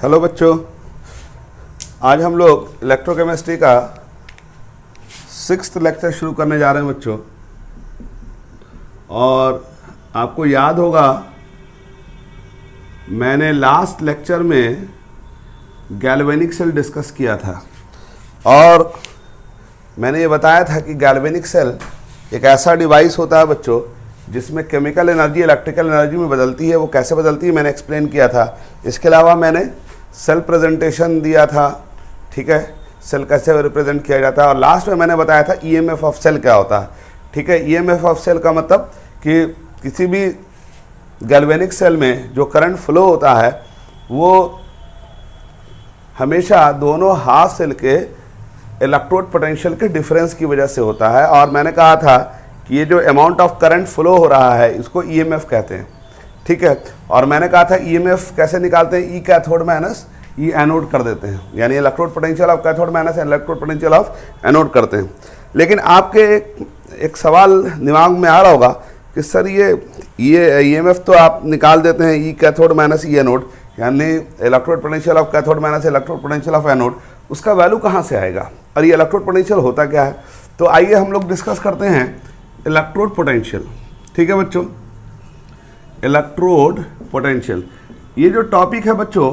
Hello बच्चों, आज हम लोग इलेक्ट्रोकेमिस्ट्री का 6th लेक्चर शुरू करने जा रहे हैं बच्चों। और आपको याद होगा मैंने लास्ट लेक्चर में गैल्वेनिक सेल डिस्कस किया था और मैंने ये बताया था कि गैल्वेनिक सेल एक ऐसा डिवाइस होता है बच्चों जिसमें केमिकल एनर्जी इलेक्ट्रिकल एनर्जी में बदलती है। वो कैसे बदलती है मैंने एक्सप्लेन किया था। इसके अलावा मैंने सेल प्रेजेंटेशन दिया था, ठीक है, सेल कैसे रिप्रेजेंट किया जाता है। और लास्ट में मैंने बताया था ईएमएफ ऑफ सेल क्या होता है, ठीक है। ईएमएफ ऑफ सेल का मतलब कि किसी भी गैल्वेनिक सेल में जो करंट फ्लो होता है वो हमेशा दोनों हाफ सेल के इलेक्ट्रोड पोटेंशियल के डिफरेंस की वजह से होता है। और मैंने कहा था कि ये जो अमाउंट ऑफ करंट फ्लो हो रहा है इसको ईएमएफ कहते हैं, ठीक है। और मैंने कहा था ईएमएफ कैसे निकालते हैं, ई कैथोड माइनस ई एनोड कर देते हैं, यानी electrode potential of cathode minus electrode potential of anode करते हैं। लेकिन आपके एक सवाल दिमाग में आ रहा होगा कि सर ये ईएमएफ तो आप निकाल देते हैं ई कैथोड माइनस ई एनोड, यानी electrode potential of cathode minus electrode potential of anode, उसका वैल्यू कहाँ से आएगा और ये इलेक्ट्रोड पोटेंशियल होता क्या है। तो आइए हम लोग डिस्कस करते हैं इलेक्ट्रोड पोटेंशियल, ठीक है बच्चों। इलेक्ट्रोड पोटेंशियल ये जो टॉपिक है बच्चों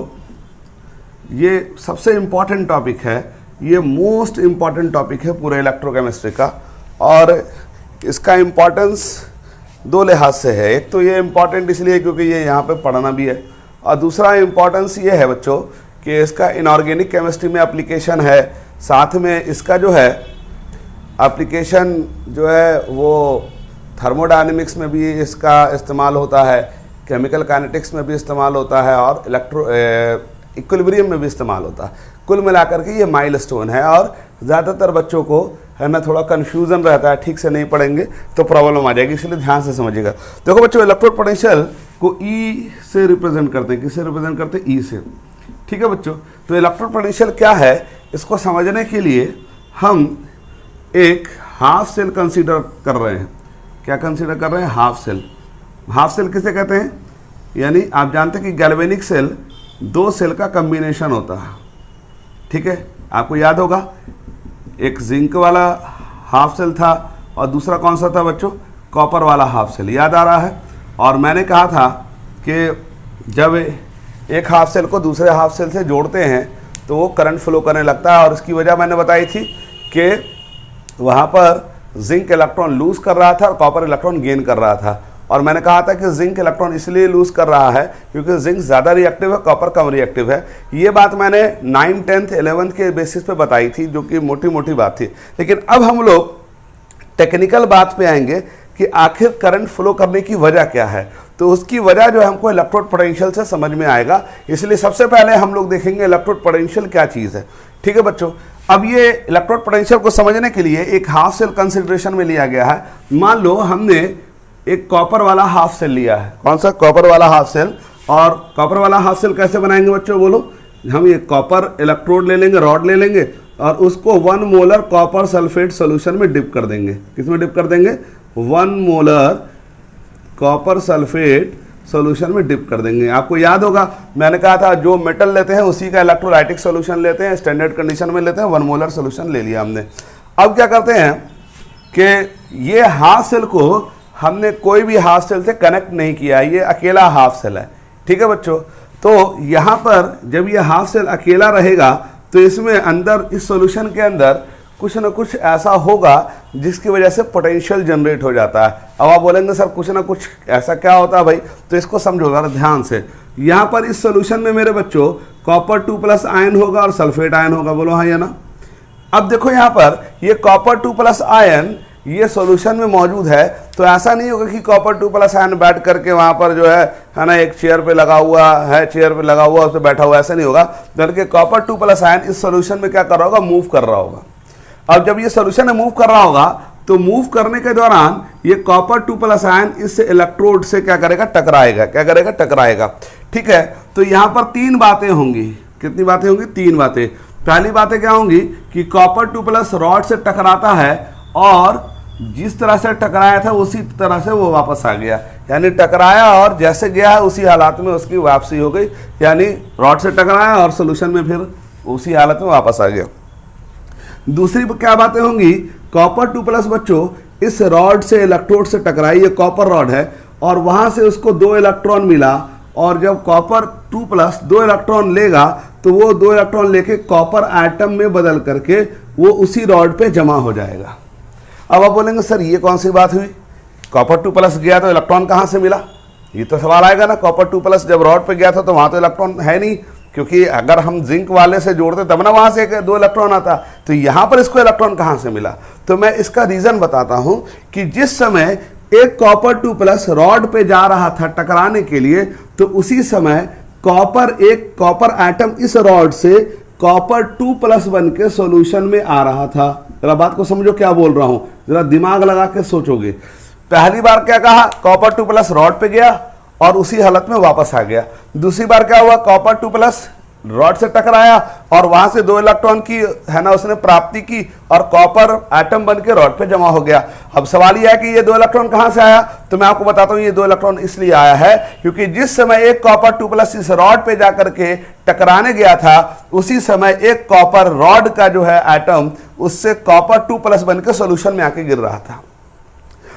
ये सबसे इम्पॉर्टेंट टॉपिक है, ये मोस्ट इम्पॉर्टेंट टॉपिक है पूरे इलेक्ट्रोकेमिस्ट्री का। और इसका इम्पॉर्टेंस दो लिहाज से है। एक तो ये इम्पॉर्टेंट इसलिए क्योंकि ये यहाँ पे पढ़ना भी है, और दूसरा इम्पॉर्टेंस ये है बच्चों कि इसका इनऑर्गेनिक केमिस्ट्री में एप्लीकेशन है। साथ में इसका जो है एप्लीकेशन जो है वो थर्मोडायनेमिक्स में भी इसका इस्तेमाल होता है, केमिकल काइनेटिक्स में भी इस्तेमाल होता है और इक्विलिब्रियम में भी इस्तेमाल होता है। कुल मिलाकर के ये माइलस्टोन है और ज़्यादातर बच्चों को है ना थोड़ा कन्फ्यूज़न रहता है, ठीक से नहीं पढ़ेंगे तो प्रॉब्लम आ जाएगी, इसलिए ध्यान से समझिएगा। देखो बच्चों, इलेक्ट्रोड पोटेंशियल को ई से रिप्रेजेंट करते हैं। किससे रिप्रेजेंट करते हैं? ई से, ठीक है बच्चों। तो इलेक्ट्रोड पोटेंशियल क्या है इसको समझने के लिए हम एक हाफ सेल कंसीडर कर रहे हैं। क्या कंसीडर कर रहे हैं? Half cell. हाफ सेल किसे कहते हैं? यानी आप जानते हैं कि गैल्वेनिक सेल दो सेल का कम्बिनेशन होता है, ठीक है। आपको याद होगा एक जिंक वाला हाफ सेल था और दूसरा कौन सा था बच्चों? कॉपर वाला हाफ सेल, याद आ रहा है। और मैंने कहा था कि जब एक हाफ सेल को दूसरे हाफ सेल से जोड़ते हैं तो वो करंट फ्लो करने लगता है। और इसकी वजह मैंने बताई थी कि वहाँ पर जिंक इलेक्ट्रॉन लूज कर रहा था और कॉपर इलेक्ट्रॉन गेन कर रहा था। और मैंने कहा था कि जिंक इलेक्ट्रॉन इसलिए लूज कर रहा है क्योंकि जिंक ज़्यादा रिएक्टिव है, कॉपर कम रिएक्टिव है। ये बात मैंने 9th 10th 11th के बेसिस पे बताई थी, जो कि मोटी मोटी बात थी। लेकिन अब हम लोग टेक्निकल बात पे आएंगे कि आखिर करंट फ्लो करने की वजह क्या है। तो उसकी वजह जो है हमको इलेक्ट्रोड पोटेंशियल से समझ में आएगा। इसलिए सबसे पहले हम लोग देखेंगे इलेक्ट्रोड पोटेंशियल क्या चीज़ है, ठीक है बच्चों। अब ये इलेक्ट्रोड पोटेंशियल को समझने के लिए एक हाफ सेल कंसिडरेशन में लिया गया है। मान लो हमने एक कॉपर वाला हाफ सेल लिया है। कौन सा? कॉपर वाला हाफ सेल। और कॉपर वाला हाफ सेल कैसे बनाएंगे बच्चों बोलो? हम ये कॉपर इलेक्ट्रोड ले लेंगे, रॉड ले लेंगे और उसको 1 मोलर कॉपर सल्फेट सोल्यूशन में डिप कर देंगे। किसमें डिप कर देंगे? 1 मोलर कॉपर सल्फेट सोल्यूशन में डिप कर देंगे। आपको याद होगा मैंने कहा था जो मेटल लेते हैं उसी का इलेक्ट्रोलाइटिक सोल्यूशन लेते हैं, स्टैंडर्ड कंडीशन में लेते हैं। 1 मोलर सोल्यूशन ले लिया हमने। अब क्या करते हैं कि ये हाफ सेल को हमने कोई भी हाफ सेल से कनेक्ट नहीं किया, ये अकेला हाफ सेल है, ठीक है बच्चों। तो यहाँ पर जब ये हाफ सेल अकेला रहेगा तो इसमें अंदर इस सॉल्यूशन के अंदर कुछ ना कुछ ऐसा होगा जिसकी वजह से पोटेंशियल जनरेट हो जाता है। अब आप बोलेंगे सर कुछ ना कुछ ऐसा क्या होता है भाई, तो इसको समझोगा ध्यान से। यहाँ पर इस सॉल्यूशन में मेरे बच्चों कॉपर 2+ आयन होगा और सल्फेट आयन होगा, बोलो हाँ या ना। अब देखो यहाँ पर ये कॉपर 2+ आयन ये सॉल्यूशन में मौजूद है, तो ऐसा नहीं होगा कि कॉपर 2+ आयन बैठ करके वहाँ पर जो है ना एक चेयर पे लगा हुआ है, चेयर पे लगा हुआ उस पर बैठा हुआ, ऐसा नहीं होगा। बल्कि कॉपर 2+ आयन इस सॉल्यूशन में क्या कर रहा होगा? मूव कर रहा होगा। अब जब ये सॉल्यूशन में मूव कर रहा होगा तो मूव करने के दौरान ये कॉपर 2+ आयन इस इलेक्ट्रोड से क्या करेगा? टकराएगा। क्या करेगा? टकराएगा, ठीक है। तो यहाँ पर 3 बातें होंगी। कितनी बातें होंगी? 3 बातें। पहली बातें क्या होंगी कि कॉपर 2+ रॉड से टकराता है और जिस तरह से टकराया था उसी तरह से वो वापस आ गया, यानी टकराया और जैसे गया है उसी हालात में उसकी वापसी हो गई, यानी रॉड से टकराया और सोल्यूशन में फिर उसी हालत में वापस आ गया। दूसरी क्या बातें होंगी, कॉपर 2+ बच्चों इस रॉड से इलेक्ट्रोड से टकराई, ये कॉपर रॉड है और वहां से उसको 2 इलेक्ट्रॉन मिला, और जब कॉपर 2+ 2 इलेक्ट्रॉन लेगा तो वो 2 इलेक्ट्रॉन लेके कॉपर एटम में बदल करके वो उसी रॉड पे जमा हो जाएगा। अब आप बोलेंगे सर ये कौन सी बात हुई, कॉपर 2+ गया तो इलेक्ट्रॉन कहाँ से मिला, ये तो सवाल आएगा ना। कॉपर 2+ जब रॉड पे गया था तो वहाँ तो इलेक्ट्रॉन है नहीं, क्योंकि अगर हम जिंक वाले से जोड़ते तब ना वहाँ से 2 इलेक्ट्रॉन आता, तो यहाँ पर इसको इलेक्ट्रॉन कहाँ से मिला। तो मैं इसका रीज़न बताता हूँ कि जिस समय एक कॉपर 2+ रॉड पे जा रहा था टकराने के लिए, तो उसी समय एक कॉपर एटम इस रॉड से कॉपर 2+ बन के सोल्यूशन में आ रहा था। जरा बात को समझो क्या बोल रहा हूं, जरा दिमाग लगा के सोचोगे। पहली बार क्या कहा, कॉपर 2+ रॉड पे गया और उसी हालत में वापस आ गया। दूसरी बार क्या हुआ, कॉपर 2+ रॉड से टकराया और वहां से 2 इलेक्ट्रॉन की है ना उसने प्राप्ति की और कॉपर एटम बन के रॉड पे जमा हो गया। अब सवाल यह है कि ये 2 इलेक्ट्रॉन कहां से आया, तो मैं आपको बताता हूं ये 2 इलेक्ट्रॉन इसलिए आया है क्योंकि जिस समय एक कॉपर 2+ इस रॉड पे जाकर के टकराने गया था, उसी समय एक कॉपर रॉड का जो है एटम उससे कॉपर 2+ बन के सोल्यूशन में आके गिर रहा था।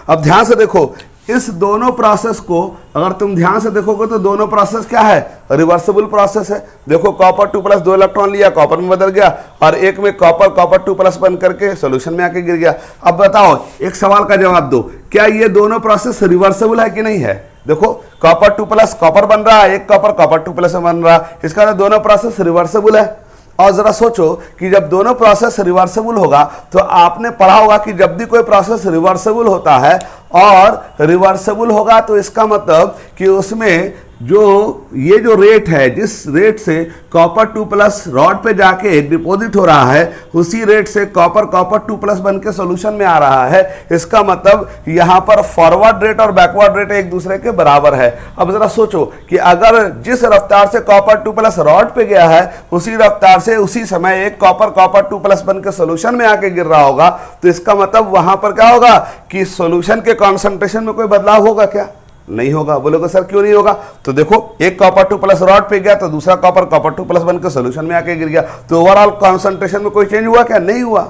अब ध्यान से देखो, इस दोनों प्रोसेस को अगर तुम ध्यान से देखोगे तो दोनों प्रोसेस क्या है, रिवर्सिबल प्रोसेस है। देखो कॉपर 2+ 2 इलेक्ट्रॉन लिया, कॉपर में बदल गया और एक में कॉपर 2+ बन करके सोल्यूशन में आके गिर गया। अब बताओ, एक सवाल का जवाब दो, क्या ये दोनों प्रोसेस रिवर्सिबल है कि नहीं है। देखो कॉपर 2+ कॉपर बन रहा है, एक कॉपर 2+ में बन रहा है, इसका मतलब दोनों प्रोसेस रिवर्सिबल है। और जरा सोचो कि जब दोनों प्रोसेस रिवर्सिबल होगा तो आपने पढ़ा होगा कि जब भी कोई प्रोसेस रिवर्सिबल होता है और रिवर्सिबल होगा तो इसका मतलब कि उसमें ये जो रेट है, जिस रेट से कॉपर 2+ रॉड पे जाके डिपॉजिट हो रहा है, उसी रेट से कॉपर 2+ बन के सोल्यूशन में आ रहा है। इसका मतलब यहां पर फॉरवर्ड रेट और बैकवर्ड रेट एक दूसरे के बराबर है। अब जरा सोचो कि अगर जिस रफ्तार से कॉपर 2+ रॉड पे गया है उसी रफ्तार से उसी समय एक कॉपर 2+ बन के सोल्यूशन में आके गिर रहा होगा, तो इसका मतलब वहां पर क्या होगा कि सोल्यूशन के कॉन्सेंट्रेशन में कोई बदलाव होगा क्या, नहीं होगा। बोलोगे सर क्यों नहीं होगा, तो देखो एक कॉपर 2+ रॉड पे गया तो दूसरा कॉपर 2+ बनकर सोल्यूशन में आके गिर गया, तो ओवरऑल कॉन्सेंट्रेशन में कोई चेंज हुआ क्या, नहीं हुआ।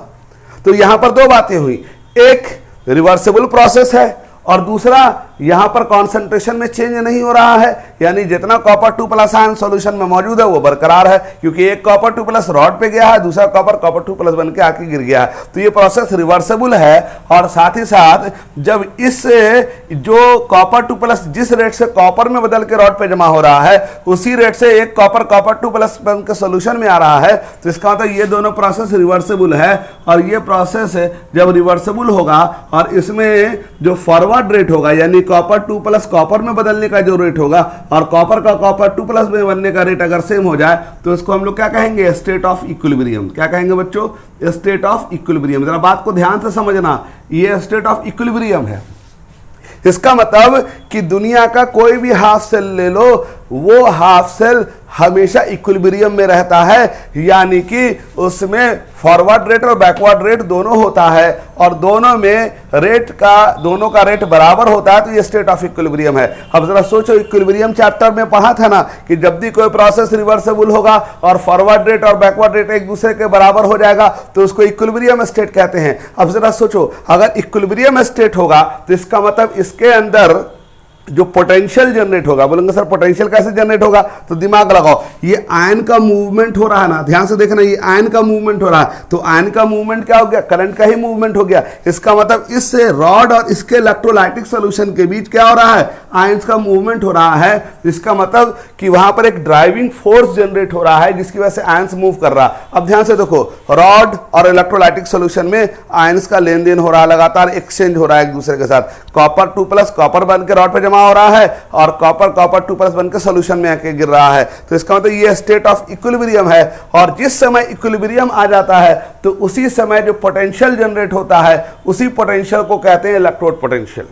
तो यहां पर 2 बातें हुई, एक रिवर्सिबल प्रोसेस है और दूसरा यहां पर कॉन्सेंट्रेशन में चेंज नहीं हो रहा है, यानी जितना कॉपर 2+ आयन सॉल्यूशन में मौजूद है वो बरकरार है, क्योंकि एक कॉपर 2+ रॉड पे गया है, दूसरा कॉपर 2+ बन के आके गिर गया है। तो ये प्रोसेस रिवर्सिबल है। और साथ ही साथ जब इस जो कॉपर 2+ जिस रेट से कॉपर में बदल के रॉड पे जमा हो रहा है उसी रेट से एक कॉपर 2+ बन के सोल्यूशन में आ रहा है, तो इसका मतलब ये दोनों प्रोसेस रिवर्सिबल है। और ये प्रोसेस जब रिवर्सिबल होगा और इसमें जो फॉरवर्ड रेट होगा, यानी कॉपर 2+ कॉपर में बदलने का जो रेट होगा और कॉपर का कॉपर 2+ में बनने का रेट अगर सेम हो जाए तो इसको हम लोग क्या कहेंगे, स्टेट ऑफ इक्विलिब्रियम। क्या कहेंगे बच्चों, स्टेट ऑफ इक्विलिब्रियम। जरा बात को ध्यान से समझना, ये स्टेट ऑफ इक्विलिब्रियम है। इसका मतलब कि दुनिया का कोई भी हाफ सेल ले लो, वो हाफ सेल हमेशा इक्विलिब्रियम में रहता है, यानी कि उसमें फॉरवर्ड रेट और बैकवर्ड रेट दोनों होता है और दोनों का रेट बराबर होता है, तो ये स्टेट ऑफ इक्विलिब्रियम है। अब जरा सोचो, इक्विलिब्रियम चैप्टर में पढ़ा था ना कि जब भी कोई प्रोसेस रिवर्सिबल होगा और फॉरवर्ड रेट और बैकवर्ड रेट एक दूसरे के बराबर हो जाएगा तो उसको इक्विलिब्रियम स्टेट कहते हैं। अब जरा सोचो, अगर इक्विलिब्रियम स्टेट होगा तो इसका मतलब इसके अंदर जो पोटेंशियल जनरेट होगा, बोलेंगे सर पोटेंशियल कैसे जनरेट होगा, तो दिमाग लगाओ, ये आयन का मूवमेंट हो रहा है ना, ध्यान से देखना, ये आयन का मूवमेंट हो रहा है, तो आयन का मूवमेंट क्या हो गया, करंट का ही मूवमेंट हो गया। इसका मतलब इससे रॉड और इसके इलेक्ट्रोलाइटिक सॉल्यूशन के बीच क्या हो रहा है, आयंस का मूवमेंट हो रहा है। इसका मतलब कि वहां पर एक ड्राइविंग फोर्स जनरेट हो रहा है जिसकी वजह से आयंस मूव कर रहा है। अब ध्यान से देखो, रॉड और इलेक्ट्रोलाइटिक सॉल्यूशन में आयंस का लेन देन हो रहा है, लगातार एक्सचेंज हो रहा है एक दूसरे के साथ। कॉपर 2+ कॉपर बन के रॉड पे हो रहा है और कॉपर 2+ बनकर सॉल्यूशन में आके गिर रहा है, तो इसका मतलब ये स्टेट ऑफ इक्विलिब्रियम है। और जिस समय इक्विलिब्रियम आ जाता है तो उसी समय जो पोटेंशियल जनरेट होता है उसी पोटेंशियल को कहते हैं इलेक्ट्रोड पोटेंशियल।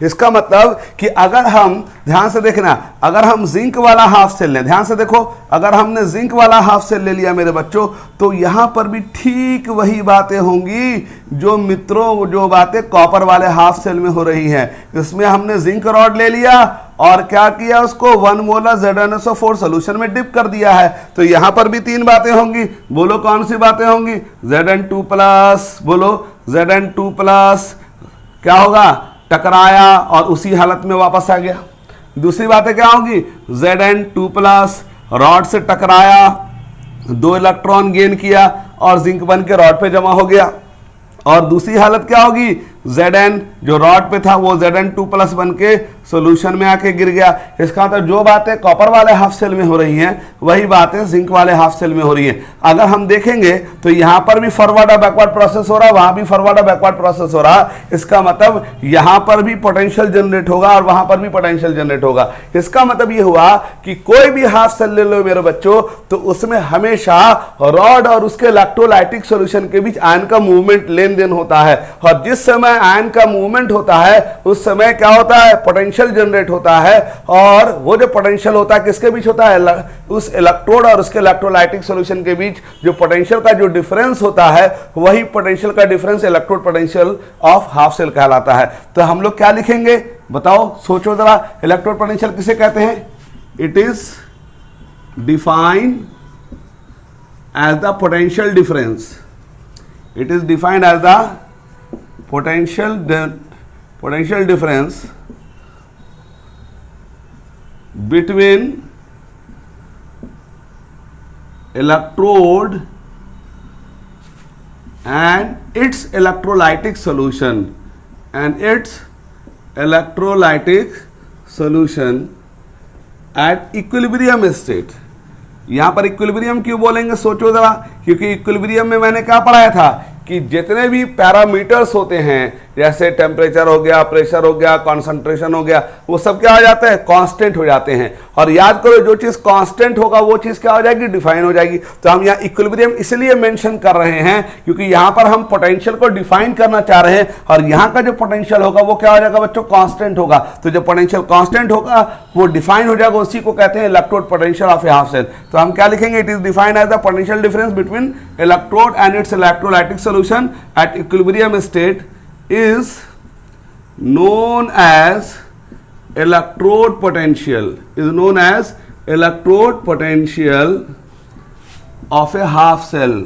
इसका मतलब कि अगर हम ध्यान से देखना, अगर हम जिंक वाला हाफ सेल लें, ध्यान से देखो, अगर हमने जिंक वाला हाफ सेल ले लिया मेरे बच्चों, तो यहां पर भी ठीक वही बातें होंगी जो मित्रों जो बातें कॉपर वाले हाफ सेल में हो रही हैं। इसमें हमने जिंक रॉड ले लिया और क्या किया, उसको 1 मोलर ZnSO4 सोल्यूशन में डिप कर दिया है, तो यहां पर भी 3 बातें होंगी। बोलो कौन सी बातें होंगी? Zn2+, बोलो Zn2+, क्या होगा, टकराया और उसी हालत में वापस आ गया। दूसरी बातें क्या होगी, Zn2+, रॉड से टकराया, 2 इलेक्ट्रॉन गेन किया और जिंक बन के रॉड पे जमा हो गया। और दूसरी हालत क्या होगी, Zn जो रॉड पे था वो Zn2+ बन के सोल्यूशन में आके गिर गया। इसका मतलब जो बातें कॉपर वाले हाफ सेल में हो रही हैं वही बातें जिंक वाले हाफ सेल में हो रही हैं। अगर हम देखेंगे तो यहां पर भी फॉरवर्ड और बैकवर्ड प्रोसेस हो रहा है, वहां भी फॉरवर्ड और बैकवर्ड प्रोसेस हो रहा है। इसका मतलब यहां पर भी पोटेंशियल जनरेट होगा और वहां पर भी पोटेंशियल जनरेट होगा। इसका मतलब ये हुआ कि कोई भी हाफ सेल ले लो मेरे बच्चों, तो उसमें हमेशा रॉड और उसके इलेक्ट्रोलाइटिक सोल्यूशन के बीच आयन का मूवमेंट लेन देन होता है, और जिस समय आयन का मूवमेंट होता है उस समय क्या होता है, पोटेंशियल जनरेट होता है। और वो जो पोटेंशियल होता है किसके बीच होता है, उस इलेक्ट्रोड और उसके इलेक्ट्रोलाइटिक सॉल्यूशन के बीच जो पोटेंशियल का जो डिफरेंस होता है वही पोटेंशियल का difference electrode potential of half cell कहलाता है। तो हम लोग क्या लिखेंगे बताओ, सोचो जरा, इलेक्ट्रोड पोटेंशियल किसे कहते हैं? It is defined as the potential difference, it is defined as the potential difference between electrode and its electrolytic solution at equilibrium state। यहां पर इक्विलिब्रियम क्यों बोलेंगे, सोचो जरा, क्योंकि इक्विलिब्रियम में मैंने क्या पढ़ाया था कि जितने भी पैरामीटर्स होते हैं, जैसे टेम्परेचर हो गया, प्रेशर हो गया, कॉन्सेंट्रेशन हो गया, वो सब क्या हो जाते हैं, कांस्टेंट हो जाते हैं। और याद करो, जो चीज कांस्टेंट होगा वो चीज क्या हो जाएगी, डिफाइन हो जाएगी। तो हम यहाँ इक्विलिब्रियम इसलिए मेंशन कर रहे हैं क्योंकि यहाँ पर हम पोटेंशियल को डिफाइन करना चाह रहे हैं, और यहाँ का जो पोटेंशियल होगा वो क्या हो जाएगा बच्चों, कांस्टेंट होगा। तो जो पोटेंशियल कांस्टेंट होगा वो डिफाइन हो जाएगा, उसी को कहते हैं electrode potential of a half cell. तो हम क्या लिखेंगे, it is defined as the potential difference between electrode and its electrolytic solution at equilibrium state is known as electrode potential, of a half cell।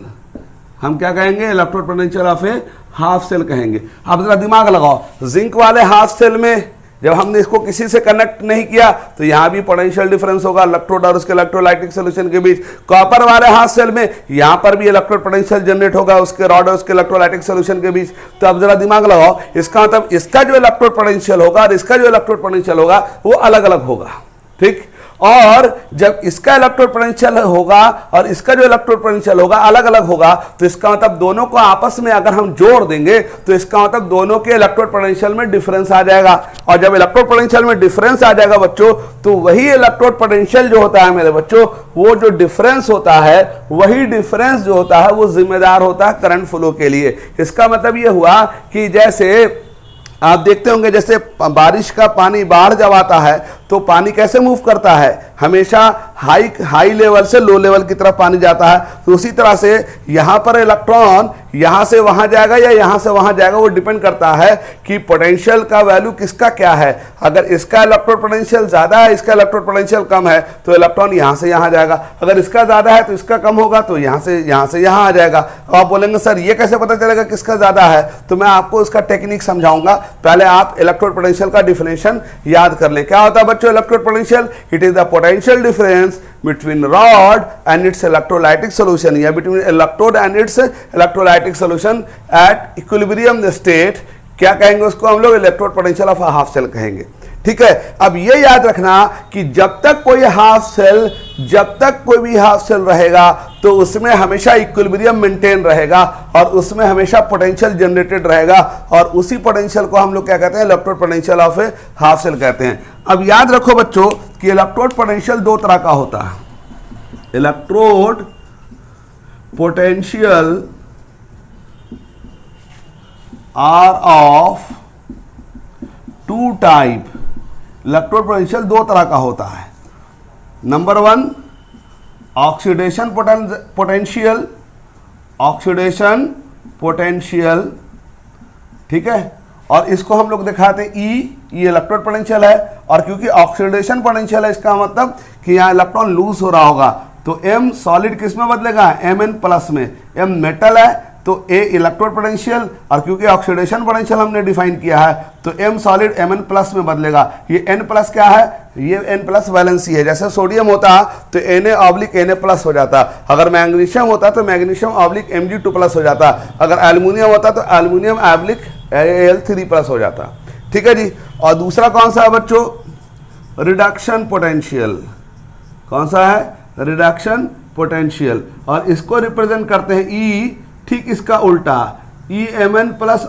हम क्या कहेंगे, electrode potential of a half cell कहेंगे। अब जरा दिमाग लगाओ, zinc वाले half cell में जब हमने इसको किसी से कनेक्ट नहीं किया तो यहां भी पोटेंशियल डिफरेंस होगा इलेक्ट्रोड और उसके इलेक्ट्रोलाइटिक सॉल्यूशन के बीच। कॉपर वाले हाफ सेल में यहां पर भी इलेक्ट्रोड पोटेंशियल जनरेट होगा उसके रॉड और उसके इलेक्ट्रोलाइटिक सॉल्यूशन के बीच। तो अब जरा दिमाग लगाओ, इसका मतलब इसका जो इलेक्ट्रोड पोटेंशियल होगा और इसका जो इलेक्ट्रोड पोटेंशियल होगा वो अलग अलग होगा, ठीक। और जब इसका इलेक्ट्रोड पोटेंशियल होगा और इसका जो इलेक्ट्रोड पोटेंशियल होगा अलग अलग होगा, तो इसका मतलब दोनों को आपस में अगर हम जोड़ देंगे तो इसका मतलब दोनों के इलेक्ट्रोड पोटेंशियल में डिफरेंस आ जाएगा। और जब इलेक्ट्रोड पोटेंशियल में डिफरेंस आ जाएगा बच्चों, तो वही इलेक्ट्रोड पोटेंशियल जो होता है मेरे बच्चों, वो जो डिफरेंस होता है, वही डिफरेंस जो होता है वो जिम्मेदार होता है करंट फ्लो के लिए। इसका मतलब ये हुआ कि जैसे आप देखते होंगे, जैसे बारिश का पानी बाढ़ जब आता है तो पानी कैसे मूव करता है, हमेशा हाई लेवल से लो लेवल की तरफ पानी जाता है। तो उसी तरह से यहां पर इलेक्ट्रॉन यहां से वहां जाएगा या यहां से वहां जाएगा, वो डिपेंड करता है कि पोटेंशियल का वैल्यू किसका क्या है। अगर इसका इलेक्ट्रोड पोटेंशियल ज्यादा है, इसका इलेक्ट्रोड पोटेंशियल कम है, तो इलेक्ट्रॉन यहां से यहां जाएगा। अगर इसका ज्यादा है तो इसका कम होगा, तो यहां से यहां आ जाएगा। आप बोलेंगे सर ये कैसे पता चलेगा किसका ज्यादा है, तो मैं आपको इसका टेक्निक समझाऊंगा। पहले आप इलेक्ट्रोड पोटेंशियल का डिफिनेशन याद कर लें। क्या होता है बच्चों electrode potential? It is the potential difference between rod and its electrolytic solution, या between electrode and its electrolytic solution at equilibrium state। क्या कहेंगे उसको हम लोग? Electrode potential of half cell कहेंगे, ठीक है। अब ये याद रखना कि जब तक कोई भी हाफ सेल रहेगा तो उसमें हमेशा इक्विलिब्रियम मेंटेन रहेगा और उसमें हमेशा पोटेंशियल जनरेटेड रहेगा, और उसी पोटेंशियल को हम लोग क्या कहते हैं? Electrode potential of a half cell कहते हैं। अब याद रखो बच्चों कि इलेक्ट्रोड पोटेंशियल दो तरह का होता है। Electrode potential are of two type electrode potential दो तरह का होता है। Number one oxidation potential, oxidation potential, ठीक है, और इसको हम लोग दिखाते हैं ई, ये इलेक्ट्रोड पोटेंशियल है, और क्योंकि ऑक्सीडेशन पोटेंशियल है इसका मतलब कि यहाँ इलेक्ट्रॉन लूज हो रहा होगा, तो एम सॉलिड किस में बदलेगा, Mn प्लस में। एम मेटल है तो ए इलेक्ट्रोड पोटेंशियल, और क्योंकि ऑक्सीडेशन पोटेंशियल हमने डिफाइन किया है तो एम सॉलिड Mn प्लस में बदलेगा। ये N प्लस क्या है, ये N प्लस वैलेंसी है। जैसे सोडियम होता तो Na/Na प्लस हो जाता, अगर मैग्नीशियम होता तो मैग्नीशियम/Mg2 प्लस हो जाता, अगर एल्युमिनियम होता तो एल्युमिनियम/Al3 प्लस हो जाता। ठीक है जी। और दूसरा कौन सा है बच्चों, रिडक्शन पोटेंशियल। कौन सा है, रिडक्शन पोटेंशियल, और इसको रिप्रेजेंट करते हैं ई, ठीक इसका उल्टा Mn प्लस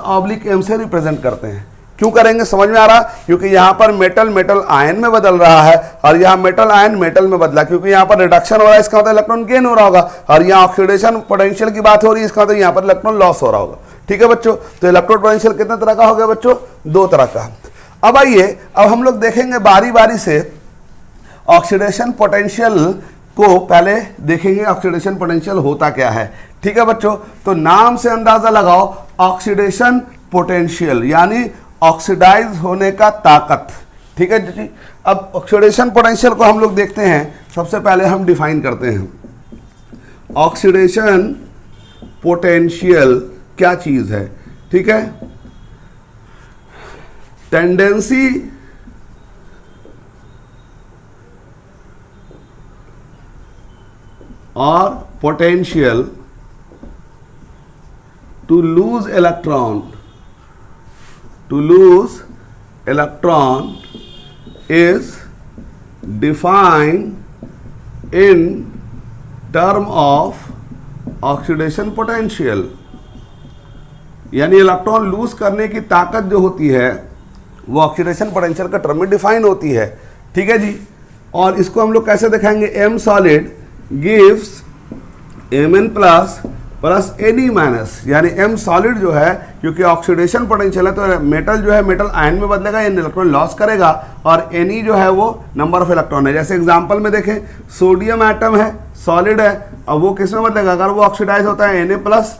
M से रिप्रेजेंट करते हैं। क्यों करेंगे समझ में आ रहा, क्योंकि यहाँ पर मेटल मेटल आयन में बदल रहा है और यहाँ मेटल आयन मेटल में बदला, क्योंकि यहाँ पर रिडक्शन हो रहा है इसका मतलब इलेक्ट्रॉन गेन हो रहा होगा, और यहाँ ऑक्सीडेशन पोटेंशियल की बात हो रही है इसका मतलब यहाँ पर इलेक्ट्रॉन लॉस हो रहा होगा। ठीक है बच्चों, तो इलेक्ट्रोड पोटेंशियल कितने तरह का हो गया बच्चों, दो तरह का। अब आइए, अब हम लोग देखेंगे बारी बारी से ऑक्सीडेशन पोटेंशियल को, पहले देखेंगे ऑक्सीडेशन पोटेंशियल होता क्या है। ठीक है बच्चों, तो नाम से अंदाजा लगाओ, ऑक्सीडेशन पोटेंशियल यानी ऑक्सीडाइज होने का ताकत। ठीक है जी। अब ऑक्सीडेशन पोटेंशियल को हम लोग देखते हैं, सबसे पहले हम डिफाइन करते हैं ऑक्सीडेशन पोटेंशियल क्या चीज है। ठीक है, टेंडेंसी और potential to lose electron, to lose electron is defined in term of oxidation potential। यानी इलेक्ट्रॉन लूज करने की ताकत जो होती है वो ऑक्सीडेशन पोटेंशियल का टर्म में डिफाइन होती है। ठीक है जी। और इसको हम लोग कैसे दिखाएंगे, M solid gives Mn plus Ne minus, यानी एम सॉलिड जो है, क्योंकि ऑक्सीडेशन पोटेंशियल है तो मेटल जो है मेटल आयन में बदलेगा, यानी इलेक्ट्रॉन लॉस करेगा, और Ne जो है वो नंबर ऑफ इलेक्ट्रॉन है। जैसे एग्जांपल में देखें, सोडियम एटम है, सॉलिड है, अब वो किस में बदलेगा, अगर वो ऑक्सीडाइज होता है Na प्लस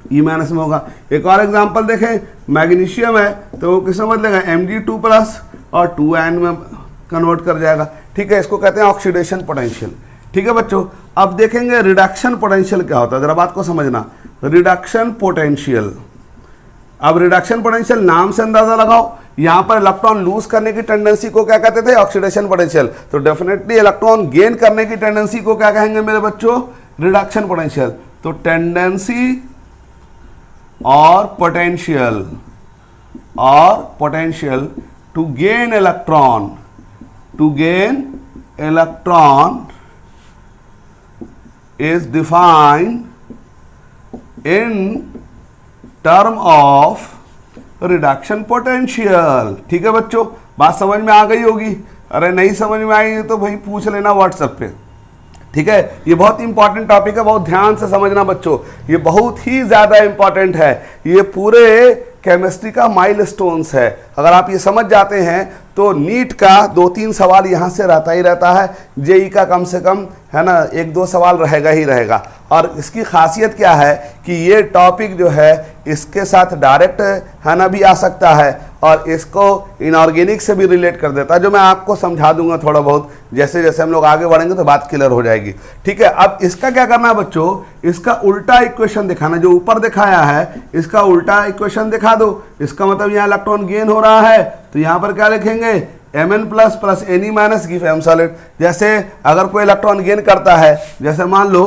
E माइनस में होगा। एक और एग्जांपल देखें, मैग्नीशियम है तो वो किस में बदलेगा, Mg2 प्लस और 2n में कन्वर्ट कर जाएगा। ठीक है, इसको कहते हैं ऑक्सीडेशन पोटेंशियल। ठीक है बच्चों, अब देखेंगे रिडक्शन पोटेंशियल क्या होता है, जरा बात को समझना। रिडक्शन पोटेंशियल, अब रिडक्शन पोटेंशियल नाम से अंदाजा लगाओ, यहां पर इलेक्ट्रॉन लूज करने की टेंडेंसी को क्या कहते थे, ऑक्सीडेशन पोटेंशियल, तो डेफिनेटली इलेक्ट्रॉन गेन करने की टेंडेंसी को क्या कहेंगे मेरे बच्चों, रिडक्शन पोटेंशियल। तो टेंडेंसी और potential to gain electron is defined in term of reduction potential। ठीक है बच्चों, बात समझ में आ गई होगी, अरे नहीं समझ में आई तो भाई पूछ लेना व्हाट्सएप पे। ठीक है, ये बहुत इंपॉर्टेंट टॉपिक है, बहुत ध्यान से समझना बच्चों, ये बहुत ही ज़्यादा इंपॉर्टेंट है, ये पूरे केमिस्ट्री का माइलस्टोन्स है। अगर आप ये समझ जाते हैं तो नीट का 2-3 सवाल यहाँ से रहता ही रहता है, जेई का कम से कम है ना 1-2 सवाल रहेगा ही रहेगा। और इसकी खासियत क्या है कि ये टॉपिक जो है इसके साथ डायरेक्ट है ना भी आ सकता है, और इसको इनऑर्गेनिक से भी रिलेट कर देता है, जो मैं आपको समझा दूंगा थोड़ा बहुत, जैसे जैसे हम लोग आगे बढ़ेंगे तो बात क्लियर हो जाएगी। ठीक है, अब इसका क्या करना है बच्चों, इसका उल्टा इक्वेशन दिखाना, जो ऊपर दिखाया है इसका उल्टा इक्वेशन दिखा दो। इसका मतलब यहाँ इलेक्ट्रॉन गेन हो रहा है तो यहाँ पर क्या लिखेंगे, Mn plus plus Ne minus give M solid. जैसे अगर कोई इलेक्ट्रॉन गेन करता है, जैसे मान लो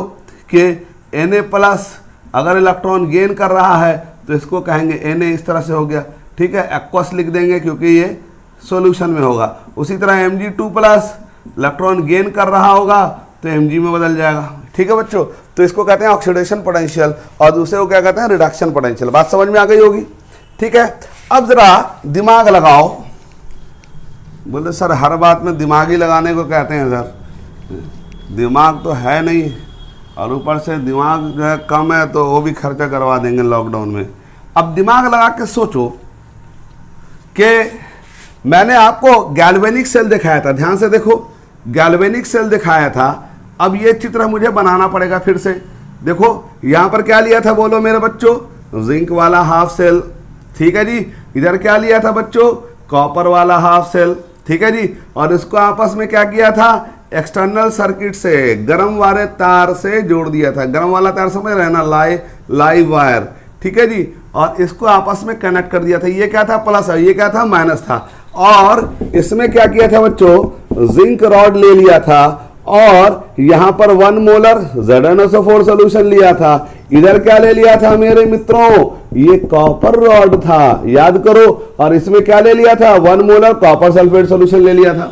कि Na प्लस अगर इलेक्ट्रॉन गेन कर रहा है तो इसको कहेंगे Na, इस तरह से हो गया। ठीक है, एक्वस लिख देंगे क्योंकि ये सॉल्यूशन में होगा। उसी तरह Mg2 प्लस इलेक्ट्रॉन गेन कर रहा होगा तो Mg में बदल जाएगा। ठीक है बच्चों, तो इसको कहते हैं ऑक्सीडेशन पोटेंशियल और दूसरे को क्या कहते हैं, रिडक्शन पोटेंशियल। बात समझ में आ गई होगी। ठीक है, अब जरा दिमाग लगाओ। बोले सर हर बात में दिमाग ही लगाने को कहते हैं सर, दिमाग तो है नहीं और ऊपर से दिमाग जो है कम है तो वो भी खर्चा करवा देंगे लॉकडाउन में। अब दिमाग लगा के सोचो कि मैंने आपको गैल्वेनिक सेल दिखाया था, ध्यान से देखो, गैल्वेनिक सेल दिखाया था। अब ये चित्र मुझे बनाना पड़ेगा फिर से। देखो यहां पर क्या लिया था, बोलो मेरे बच्चों, जिंक वाला हाफ सेल, ठीक है जी। इधर क्या लिया था बच्चों, कॉपर वाला हाफ सेल, ठीक है जी। और इसको आपस में क्या किया था, एक्सटर्नल सर्किट से, गर्म वाले तार से जोड़ दिया था। गर्म वाला तार समझ रहे हैं ना, लाइव वायर, ठीक है जी। और इसको आपस में कनेक्ट कर दिया था। ये क्या था, प्लस, ये क्या था, माइनस था। और इसमें क्या किया था बच्चों, जिंक रॉड ले लिया था और यहां पर 1 मोलर ZnSO4 सॉल्यूशन लिया था। इधर क्या ले लिया था मेरे मित्रों, ये कॉपर रॉड था, याद करो। और इसमें क्या ले लिया था, 1 मोलर कॉपर सल्फेट सॉल्यूशन ले लिया था।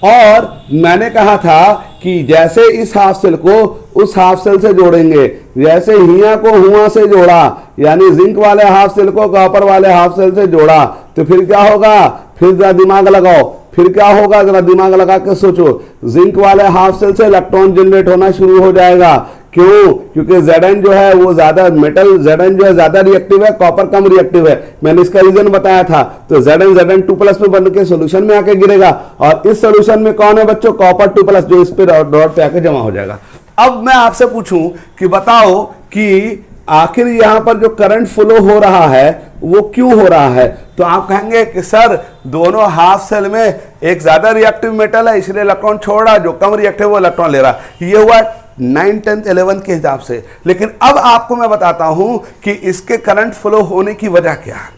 और मैंने कहा था कि जैसे इस हाफ सेल को उस हाफ सेल से जोड़ेंगे, जैसे हिया को हुआ से जोड़ा, यानी जिंक वाले हाफ सेल को कॉपर वाले हाफ सेल से जोड़ा, तो फिर क्या होगा, फिर जरा दिमाग लगाओ, फिर क्या होगा, जरा दिमाग लगा के सोचो। जिंक वाले हाफ सेल से इलेक्ट्रॉन जनरेट होना शुरू हो जाएगा। क्यों, क्योंकि Zn जो है वो ज्यादा, मेटल Zn जो है ज्यादा रिएक्टिव है, कॉपर कम रिएक्टिव है। मैंने इसका रीजन बताया था। तो Zn2+ में बन के सोल्यूशन में आके गिरेगा। और इस सोल्यूशन में कौन है बच्चों, कॉपर 2+, जो इस पे डॉट पे आके जमा हो जाएगा। अब मैं आपसे पूछूं कि बताओ कि आखिर यहां पर जो करंट फ्लो हो रहा है वो क्यों हो रहा है। तो आप कहेंगे कि सर दोनों हाफ सेल में एक ज्यादा रिएक्टिव मेटल है, इसलिए इलेक्ट्रॉन छोड़ रहा, जो कम रिएक्टिव वो इलेक्ट्रॉन ले रहा। ये हुआ 9th 10th 11th के हिसाब से। लेकिन अब आपको मैं बताता हूं कि इसके करंट फ्लो होने की वजह क्या है।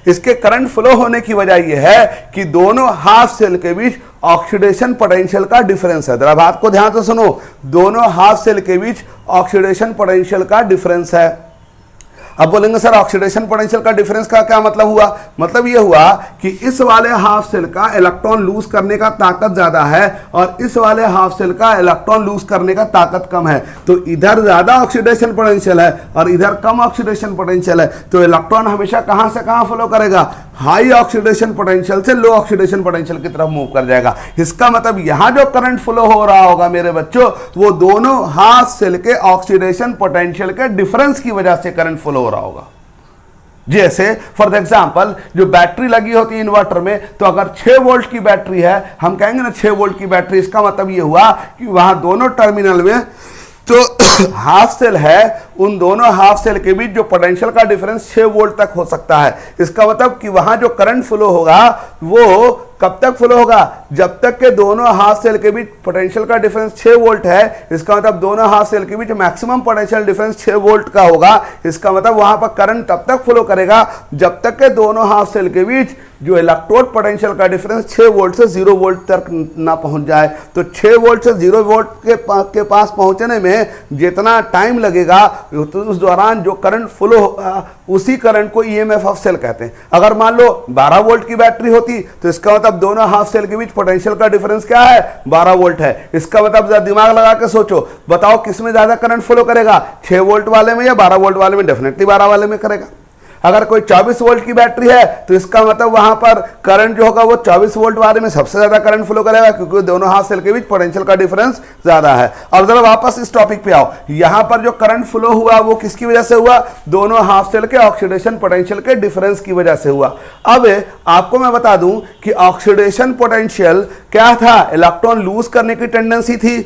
इसके करंट फ्लो होने की वजह यह है कि दोनों हाफ सेल के बीच ऑक्सीडेशन पोटेंशियल का डिफरेंस है। जरा बात को ध्यान से सुनो, दोनों हाफ सेल के बीच ऑक्सीडेशन पोटेंशियल का डिफरेंस है। अब बोलेंगे सर ऑक्सीडेशन पोटेंशियल का डिफरेंस का क्या मतलब हुआ, मतलब यह हुआ कि इस वाले हाफ सेल का इलेक्ट्रॉन लूज करने का ताकत ज्यादा है और इस वाले हाफ सेल का इलेक्ट्रॉन लूज करने का ताकत कम है। तो इधर ज्यादा ऑक्सीडेशन पोटेंशियल है और इधर कम ऑक्सीडेशन पोटेंशियल है। तो इलेक्ट्रॉन हमेशा कहां से कहां फ्लो करेगा, हाई ऑक्सीडेशन पोटेंशियल से लो ऑक्सीडेशन पोटेंशियल की तरफ मूव कर जाएगा। इसका मतलब यहां जो करंट फ्लो हो रहा होगा मेरे बच्चों, वो दोनों हाफ सेल के ऑक्सीडेशन पोटेंशियल के डिफरेंस की वजह से करंट फ्लो हो रहा होगा। जैसे फॉर एग्जांपल जो बैटरी लगी होती है इन्वर्टर में, तो अगर 6 वोल्ट की बैटरी है, हम कहेंगे ना 6 वोल्ट की बैटरी, इसका मतलब यह हुआ कि वहां दोनों टर्मिनल में तो हाफ सेल है, उन दोनों हाफ सेल के बीच जो पोटेंशियल का डिफरेंस 6 वोल्ट तक हो सकता है। इसका मतलब कि वहां जो करंट फ्लो होगा वो कब तक फ्लो होगा, जब तक के दोनों हाफ सेल के बीच पोटेंशियल का डिफरेंस 6 वोल्ट है। इसका मतलब दोनों हाफ सेल के बीच मैक्सिमम पोटेंशियल डिफरेंस 6 वोल्ट का होगा। इसका मतलब वहां पर करंट तब तक फ्लो करेगा जब तक के दोनों हाफ सेल के बीच जो इलेक्ट्रोड पोटेंशियल का डिफरेंस 6 वोल्ट से 0 वोल्ट तक ना पहुंच जाए। तो 6 वोल्ट से 0 वोल्ट के पास पहुंचने में जितना टाइम लगेगा, तो उस दौरान जो करंट फ्लो होगा उसी करंट को ईएमएफ ऑफ सेल कहते हैं। अगर मान लो 12 वोल्ट की बैटरी होती तो इसका मतलब दोनों हाफ सेल के बीच पोटेंशियल का डिफरेंस क्या है, 12 वोल्ट है। इसका मतलब जरा दिमाग लगा के सोचो, बताओ किसमें ज्यादा करंट फ्लो करेगा, 6 वोल्ट वाले में या 12 वोल्ट वाले में? डेफिनेटली 12 वाले में करेगा। अगर कोई 24 वोल्ट की बैटरी है तो इसका मतलब वहां पर करंट जो होगा वो 24 वोल्ट वाले में सबसे ज्यादा करंट फ्लो करेगा, क्योंकि दोनों हाफ सेल के बीच पोटेंशियल का डिफरेंस ज्यादा है। अब जरा वापस इस टॉपिक पे आओ, यहां पर जो करंट फ्लो हुआ वो किसकी वजह से हुआ, दोनों हाफ सेल के ऑक्सीडेशन पोटेंशियल के डिफरेंस की वजह से हुआ। अब आपको मैं बता दूं कि ऑक्सीडेशन पोटेंशियल क्या था, इलेक्ट्रॉन लूज करने की टेंडेंसी थी,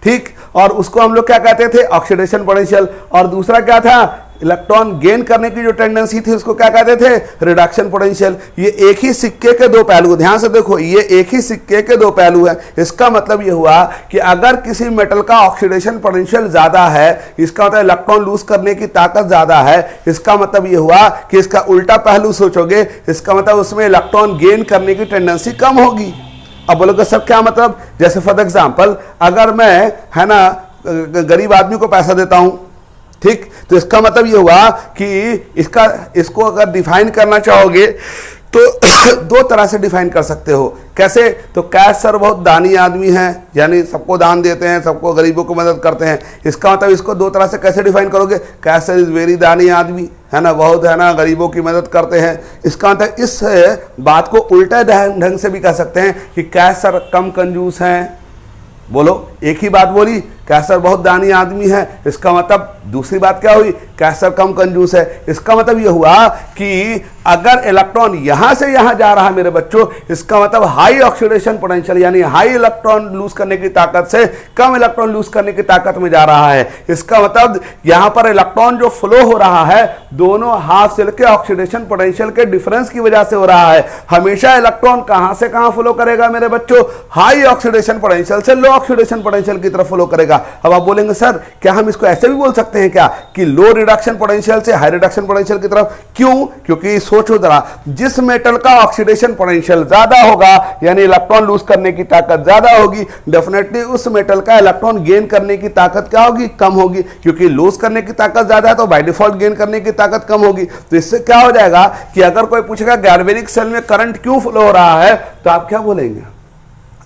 ठीक, और उसको हम लोग क्या कहते थे, ऑक्सीडेशन पोटेंशियल। और दूसरा क्या था, इलेक्ट्रॉन गेन करने की जो टेंडेंसी थी उसको क्या कहते थे, रिडक्शन पोटेंशियल। ये एक ही सिक्के के दो पहलू, ध्यान से देखो, ये एक ही सिक्के के दो पहलू है। इसका मतलब ये हुआ कि अगर किसी मेटल का ऑक्सीडेशन पोटेंशियल ज्यादा है, इसका मतलब इलेक्ट्रॉन लूज करने की ताकत ज्यादा है। इसका मतलब ये हुआ कि इसका उल्टा पहलू सोचोगे, इसका मतलब उसमें इलेक्ट्रॉन गेन करने की टेंडेंसी कम होगी। अब बोलोगे सर क्या मतलब, जैसे फॉर एग्जाम्पल अगर मैं है ना गरीब आदमी को पैसा देता हूं, ठीक, तो इसका मतलब ये हुआ कि इसको अगर डिफाइन करना चाहोगे तो दो तरह से डिफाइन कर सकते हो। कैसे, तो कैश सर बहुत दानी आदमी है, यानी सबको दान देते हैं, सबको गरीबों को मदद करते हैं। इसका मतलब इसको दो तरह से कैसे डिफाइन करोगे, कैश सर इज वेरी दानी आदमी, है ना, बहुत है ना गरीबों की मदद करते हैं। इसका मतलब इस बात को उल्टा ढंग से भी कह सकते हैं कि कैश सर कम कंजूस हैं। बोलो, एक ही बात बोली, कैसर बहुत दानी आदमी है, इसका मतलब दूसरी बात क्या हुई, कैसर कम कंजूस है। इसका मतलब यह हुआ कि अगर इलेक्ट्रॉन यहां से यहां जा रहा है मेरे बच्चों, इसका मतलब हाई ऑक्सीडेशन पोटेंशियल यानी हाई इलेक्ट्रॉन लूज करने की ताकत से कम इलेक्ट्रॉन लूज करने की ताकत में जा रहा है। इसका मतलब यहां पर इलेक्ट्रॉन जो फ्लो हो रहा है दोनों हाफ शेल के ऑक्सीडेशन पोटेंशियल के डिफरेंस की वजह से हो रहा है। हमेशा इलेक्ट्रॉन कहां से कहां फ्लो करेगा मेरे बच्चों, हाई ऑक्सीडेशन पोटेंशियल से लो ऑक्सीडेशन पोटेंशियल की तरफ फ्लो करेगा। अब आप बोलेंगे सर क्या हम इसको ऐसे भी बोल सकते हैं क्या कि लो रिडक्शन पोटेंशियल से हाई रिडक्शन पोटेंशियल की तरफ? क्यों? क्योंकि सोचो जरा, जिस मेटल का ऑक्सीडेशन पोटेंशियल ज्यादा होगा यानी इलेक्ट्रॉन लूज करने की ताकत ज्यादा होगी, डेफिनेटली उस मेटल का इलेक्ट्रॉन गेन करने की ताकत क्या होगी, कम होगी। क्योंकि लूज करने की ताकत ज्यादा है तो बाय डिफॉल्ट गेन करने की ताकत कम होगी। तो इससे क्या हो जाएगा कि अगर कोई पूछेगा गैल्वेनिक सेल में करंट क्यों फ्लो हो रहा है, तो आप क्या बोलेंगे?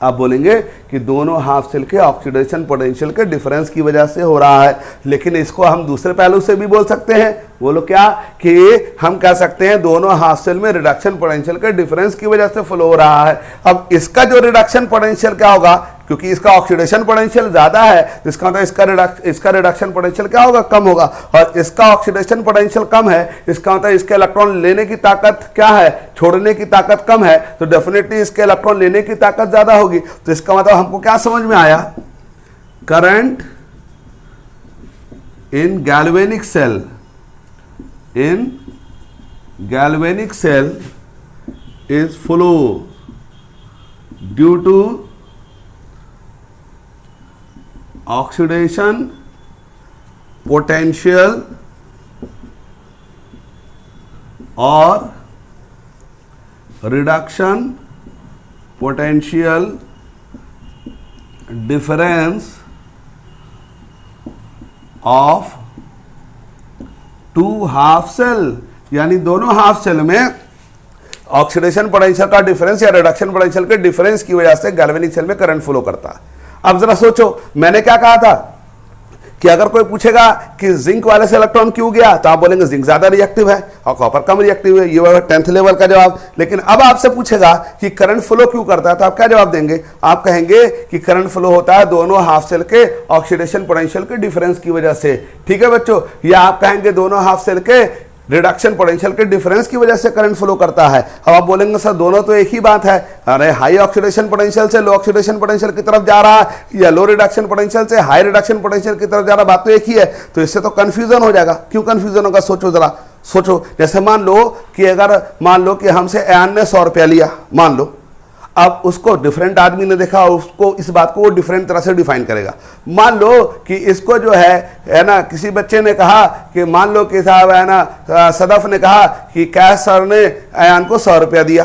आप बोलेंगे कि दोनों हाफ शेल के ऑक्सीडेशन पोटेंशियल के डिफरेंस की वजह से हो रहा है। लेकिन इसको हम दूसरे पहलू से भी बोल सकते हैं। बोलो क्या? कि हम कह सकते हैं दोनों हाफ शेल में रिडक्शन पोटेंशियल के डिफरेंस की वजह से फ्लो हो रहा है। अब इसका जो रिडक्शन पोटेंशियल क्या होगा, क्योंकि इसका ऑक्सीडेशन पोटेंशियल ज्यादा है तो इसका मतलब इसका रिडक्शन पोटेंशियल क्या होगा, कम होगा। और इसका ऑक्सीडेशन पोटेंशियल कम है, इसका मतलब इसके इलेक्ट्रॉन लेने की ताकत क्या है, छोड़ने की ताकत कम है, तो डेफिनेटली इसके इलेक्ट्रॉन लेने की ताकत ज्यादा होगी। तो इसका मतलब हमको क्या समझ में आया, current in galvanic cell is flow due to oxidation potential or reduction potential difference of two half cell, यानी दोनों हाफ सेल में ऑक्सीडेशन पोटेंशियल का डिफरेंस या रिडक्शन पोटेंशियल के डिफरेंस की वजह से गैल्वेनिक सेल में करंट फ्लो करता है। अब जरा सोचो, मैंने क्या कहा था कि अगर कोई पूछेगा कि जिंक वाले से इलेक्ट्रॉन क्यों गया, तो आप बोलेंगे जिंक ज्यादा रिएक्टिव है और कॉपर कम रिएक्टिव है। ये होगा 10th लेवल का जवाब। लेकिन अब आपसे पूछेगा कि करंट फ्लो क्यों करता है, तो आप क्या जवाब देंगे? आप कहेंगे कि करंट फ्लो होता है दोनों हाफ सेल के ऑक्सीडेशन पोटेंशियल के डिफरेंस की वजह से। ठीक है बच्चों, या आप कहेंगे दोनों हाफ सेल के रिडक्शन पोटेंशियल के डिफरेंस की वजह से करंट फ्लो करता है। अब आप बोलेंगे सर दोनों तो एक ही बात है, अरे हाई ऑक्सीडेशन पोटेंशियल से लो ऑक्सीडेशन पोटेंशियल की तरफ जा रहा है या लो रिडक्शन पोटेंशियल से हाई रिडक्शन पोटेंशियल की तरफ जा रहा, बात तो एक ही है। तो इससे तो कंफ्यूजन हो जाएगा। क्यों कंफ्यूजन होगा? सोचो जरा, सोचो। जैसे मान लो कि हमसे एन ने 100 रुपया लिया, मान लो। अब उसको डिफरेंट आदमी ने देखा, उसको इस बात को वो डिफरेंट तरह से डिफाइन करेगा। मान लो कि इसको जो है ना, किसी बच्चे ने कहा कि मान लो कि साहब है ना, सदफ ने कहा कि कैश सर ने अयान को 100 रुपया दिया।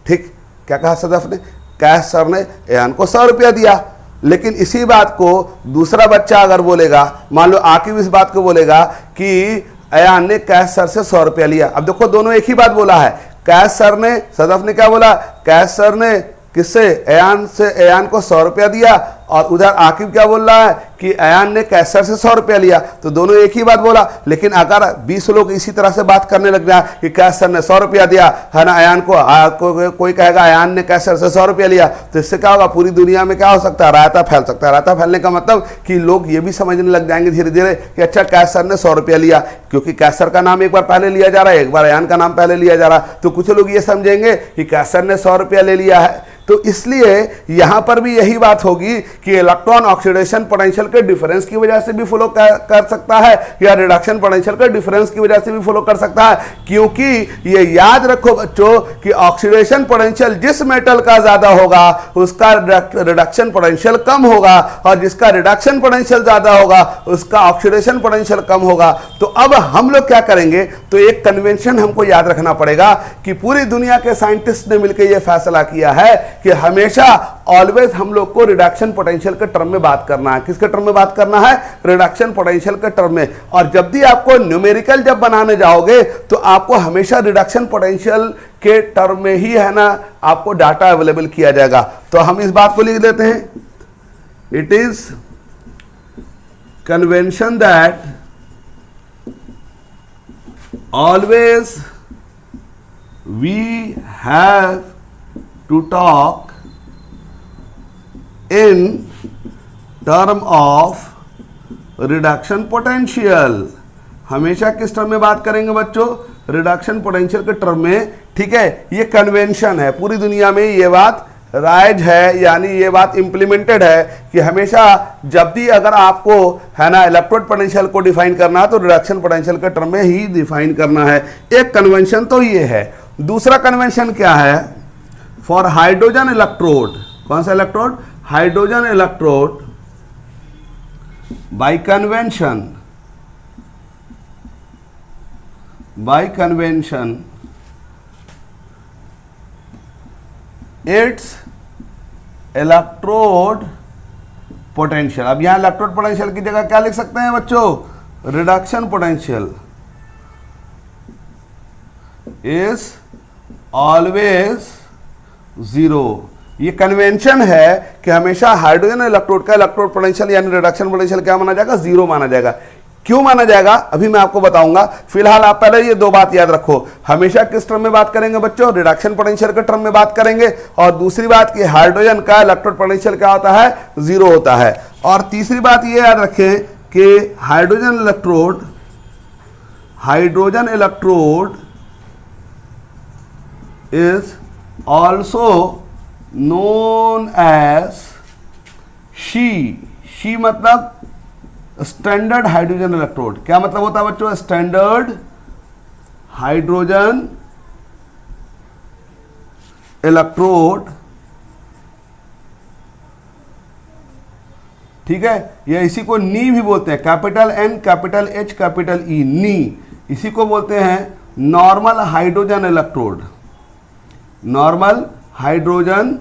ठीक, क्या कहा सदफ ने? कैश सर ने अयान को 100 रुपया दिया। लेकिन इसी बात को दूसरा बच्चा अगर बोलेगा, मान लो आकिब इस बात को बोलेगा कि अयान ने कैश सर से 100 रुपया लिया। अब देखो दोनों एक ही बात बोला है। कैश सर ने, सदफ ने क्या बोला? कैश सर ने किससे? अयान को 100 रुपया दिया। और उधर आकिब क्या बोल रहा है कि अयान ने कैसर से 100 रुपया लिया। तो दोनों एक ही बात बोला। लेकिन अगर 20 लोग इसी तरह से बात करने लग जाए कि कैसर ने 100 रुपया दिया है ना अयान को, कोई कहेगा अयान ने कैसर से 100 रुपया लिया, तो इससे क्या होगा? पूरी दुनिया में क्या हो सकता है? रायता फैल सकता है। रायता फैलने का मतलब कि लोग ये भी समझने लग जाएंगे धीरे धीरे कि अच्छा कैसर ने 100 रुपया लिया, क्योंकि कैसर का नाम एक बार पहले लिया जा रहा है, एक बार अयान का नाम पहले लिया जा रहा है। तो कुछ लोग ये समझेंगे कि कैसर ने 100 रुपया ले लिया है। तो इसलिए यहां पर भी यही बात होगी कि इलेक्ट्रॉन ऑक्सीडेशन पोटेंशियल के डिफरेंस की वजह से भी फ्लो कर सकता है या रिडक्शन पोटेंशियल के डिफरेंस की वजह से भी फ्लो कर सकता है। क्योंकि ये याद रखो बच्चों कि ऑक्सीडेशन पोटेंशियल जिस मेटल का ज्यादा होगा उसका रिडक्शन पोटेंशियल कम होगा, और जिसका रिडक्शन पोटेंशियल ज्यादा होगा उसका ऑक्सीडेशन पोटेंशियल कम होगा। तो अब हम लोग क्या करेंगे? तो एक कन्वेंशन हमको याद रखना पड़ेगा कि पूरी दुनिया के साइंटिस्ट ने मिलकर यह फैसला किया है कि हमेशा ऑलवेज हम लोग को रिडक्शन पोटेंशियल के टर्म में बात करना है। किसके टर्म में बात करना है? रिडक्शन पोटेंशियल के टर्म में। और जब भी आपको न्यूमेरिकल जब बनाने जाओगे तो आपको हमेशा रिडक्शन पोटेंशियल के टर्म में ही है ना आपको डाटा अवेलेबल किया जाएगा। तो हम इस बात को लिख देते हैं, it is convention that always we have to talk in term of reduction potential. हमेशा किस टर्म में बात करेंगे बच्चों? रिडक्शन पोटेंशियल के टर्म में। ठीक है, ये कन्वेंशन है, पूरी दुनिया में ये बात राइज है, यानी ये बात इंप्लीमेंटेड है कि हमेशा जब भी अगर आपको है ना इलेक्ट्रोड पोटेंशियल को डिफाइन करना है तो रिडक्शन पोटेंशियल के टर्म में ही डिफाइन करना है। एक कन्वेंशन तो ये है। दूसरा कन्वेंशन क्या है? फॉर हाइड्रोजन इलेक्ट्रोड, कौन सा electrode? Hydrogen electrode bye convention it's electrode potential. अब यहां इलेक्ट्रोड पोटेंशियल की जगह क्या लिख सकते हैं बच्चों? Reduction potential is always zero. ये कन्वेंशन है कि हमेशा हाइड्रोजन इलेक्ट्रोड का इलेक्ट्रोड पोटेंशियल यानी रिडक्शन पोटेंशियल क्या माना जाएगा? जीरो माना जाएगा। क्यों माना जाएगा अभी मैं आपको बताऊंगा। फिलहाल आप पहले ये दो बात याद रखो। हमेशा किस टर्म में बात करेंगे बच्चों? रिडक्शन पोटेंशियल के टर्म में बात करेंगे। और दूसरी बात कि हाइड्रोजन का इलेक्ट्रोड पोटेंशियल क्या होता है? जीरो होता है। और तीसरी बात ये याद रखें कि hydrogen electrode is also known as SHE मतलब स्टैंडर्ड हाइड्रोजन इलेक्ट्रोड। क्या मतलब होता है बच्चों? Standard hydrogen electrode. ठीक है, या इसी को नी भी बोलते हैं, capital N capital H capital E, NHE. इसी को बोलते हैं normal hydrogen electrode, normal hydrogen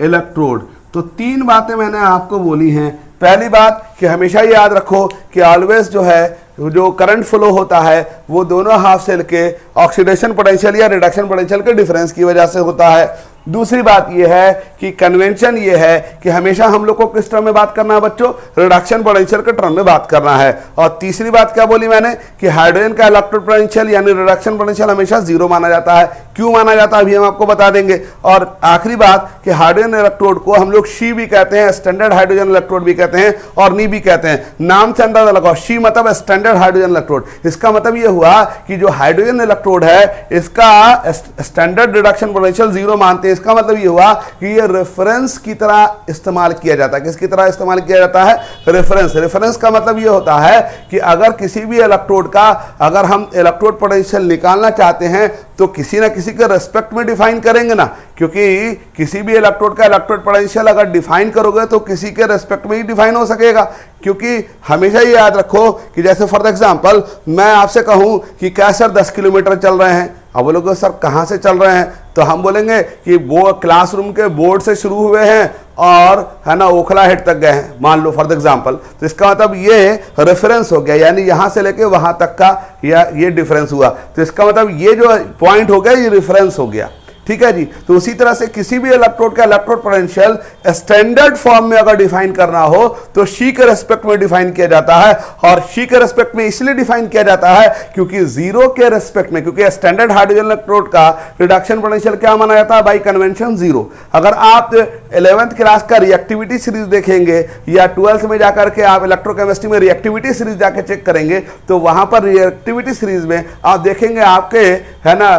electrode. तो तीन बातें मैंने आपको बोली हैं। पहली बात कि हमेशा याद रखो कि ऑलवेज जो है जो करंट फ्लो होता है वो दोनों हाफ सेल के ऑक्सीडेशन पोटेंशियल या रिडक्शन पोटेंशियल के डिफरेंस की वजह से होता है। दूसरी बात यह है कि कन्वेंशन ये है कि हमेशा हम लोग को किस टर्म में बात करना है बच्चों? रिडक्शन पोटेंशियल के टर्म में बात करना है। और तीसरी बात क्या बोली मैंने कि हाइड्रोजन का इलेक्ट्रोड पोटेंशियल यानी रिडक्शन पोटेंशियल हमेशा जीरो माना जाता है। क्यों माना जाता है अभी हम आपको बता देंगे। और आखिरी बात कि हाइड्रोजन इलेक्ट्रोड को हम लोग शी भी कहते हैं, स्टैंडर्ड हाइड्रोजन इलेक्ट्रोड भी कहते हैं और नी भी कहते हैं। नाम से अंदाजा लगाओ, शी मतलब स्टैंडर्ड हाइड्रोजन इलेक्ट्रोड। इसका मतलब यह हुआ कि जो हाइड्रोजन इलेक्ट्रोड है इसका स्टैंडर्ड रिडक्शन पोटेंशियल जीरो मानते हैं। इसका मतलब यह हुआ कि ये रेफरेंस की तरह इस्तेमाल किया जाता है। किसकी तरह इस्तेमाल किया जाता है? रेफरेंस। रेफरेंस का मतलब यह होता है कि अगर किसी भी इलेक्ट्रोड का अगर हम इलेक्ट्रोड पोटेंशियल निकालना चाहते हैं तो किसी ना किसी के रेस्पेक्ट में डिफाइन करेंगे ना, क्योंकि किसी भी इलेक्ट्रोड का इलेक्ट्रोड पोटेंशियल अगर डिफाइन करोगे तो किसी के रेस्पेक्ट में ही डिफाइन हो सकेगा। क्योंकि हमेशा ये याद रखो कि जैसे फॉर एग्जांपल मैं आपसे कहूं कि क्या सर 10 किलोमीटर चल रहे हैं, अब बोलोगे सर कहाँ से चल रहे हैं, तो हम बोलेंगे कि वो क्लासरूम के बोर्ड से शुरू हुए हैं और है ना ओखला हेड तक गए हैं, मान लो फॉर एग्जांपल। तो इसका मतलब ये रेफरेंस हो गया, यानी यहाँ से लेके वहाँ तक का या ये डिफरेंस हुआ। तो इसका मतलब ये जो पॉइंट हो गया ये रेफरेंस हो गया। ठीक है जी। तो उसी तरह से किसी भी इलेक्ट्रोड का इलेक्ट्रोड पोटेंशियल स्टैंडर्ड फॉर्म में अगर डिफाइन करना हो तो शी के रेस्पेक्ट में डिफाइन किया जाता है। और शी के रेस्पेक्ट में इसलिए डिफाइन किया जाता है क्योंकि जीरो के रेस्पेक्ट में, क्योंकि स्टैंडर्ड हाइड्रोजन इलेक्ट्रोड का रिडक्शन पोटेंशियल क्या माना जाता है? By convention zero. अगर आप 11th क्लास का रिएक्टिविटी सीरीज देखेंगे या 12th में जाकर के आप इलेक्ट्रोकेमिस्ट्री में रिएक्टिविटी सीरीज जाकर चेक करेंगे तो वहां पर रिएक्टिविटी सीरीज में आप देखेंगे आपके है ना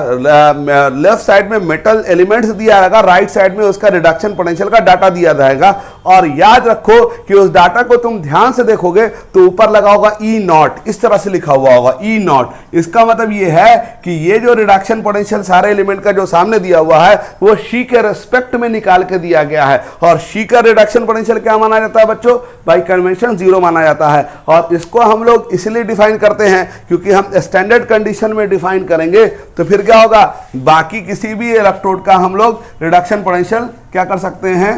लेफ्ट साइड में मेटल एलिमेंट्स दिया रहेगा, राइट साइड में उसका रिडक्शन पोटेंशियल का डाटा दिया जाएगा। और याद रखो कि उस डाटा को तुम ध्यान से देखोगे तो ऊपर लगा होगा ई नॉट, इस तरह से लिखा हुआ होगा ई नॉट। इसका मतलब ये है कि ये जो रिडक्शन पोटेंशियल सारे एलिमेंट का जो सामने दिया हुआ है वो शी के रेस्पेक्ट में निकाल के दिया गया है। और शी का रिडक्शन पोटेंशियल क्या माना जाता है बच्चों? बाई कन्वेंशन जीरो माना जाता है। और इसको हम लोग इसलिए डिफाइन करते हैं क्योंकि हम स्टैंडर्ड कंडीशन में डिफाइन करेंगे तो फिर क्या होगा, बाकी किसी भी इलेक्ट्रोड का हम लोग रिडक्शन पोटेंशियल क्या कर सकते हैं?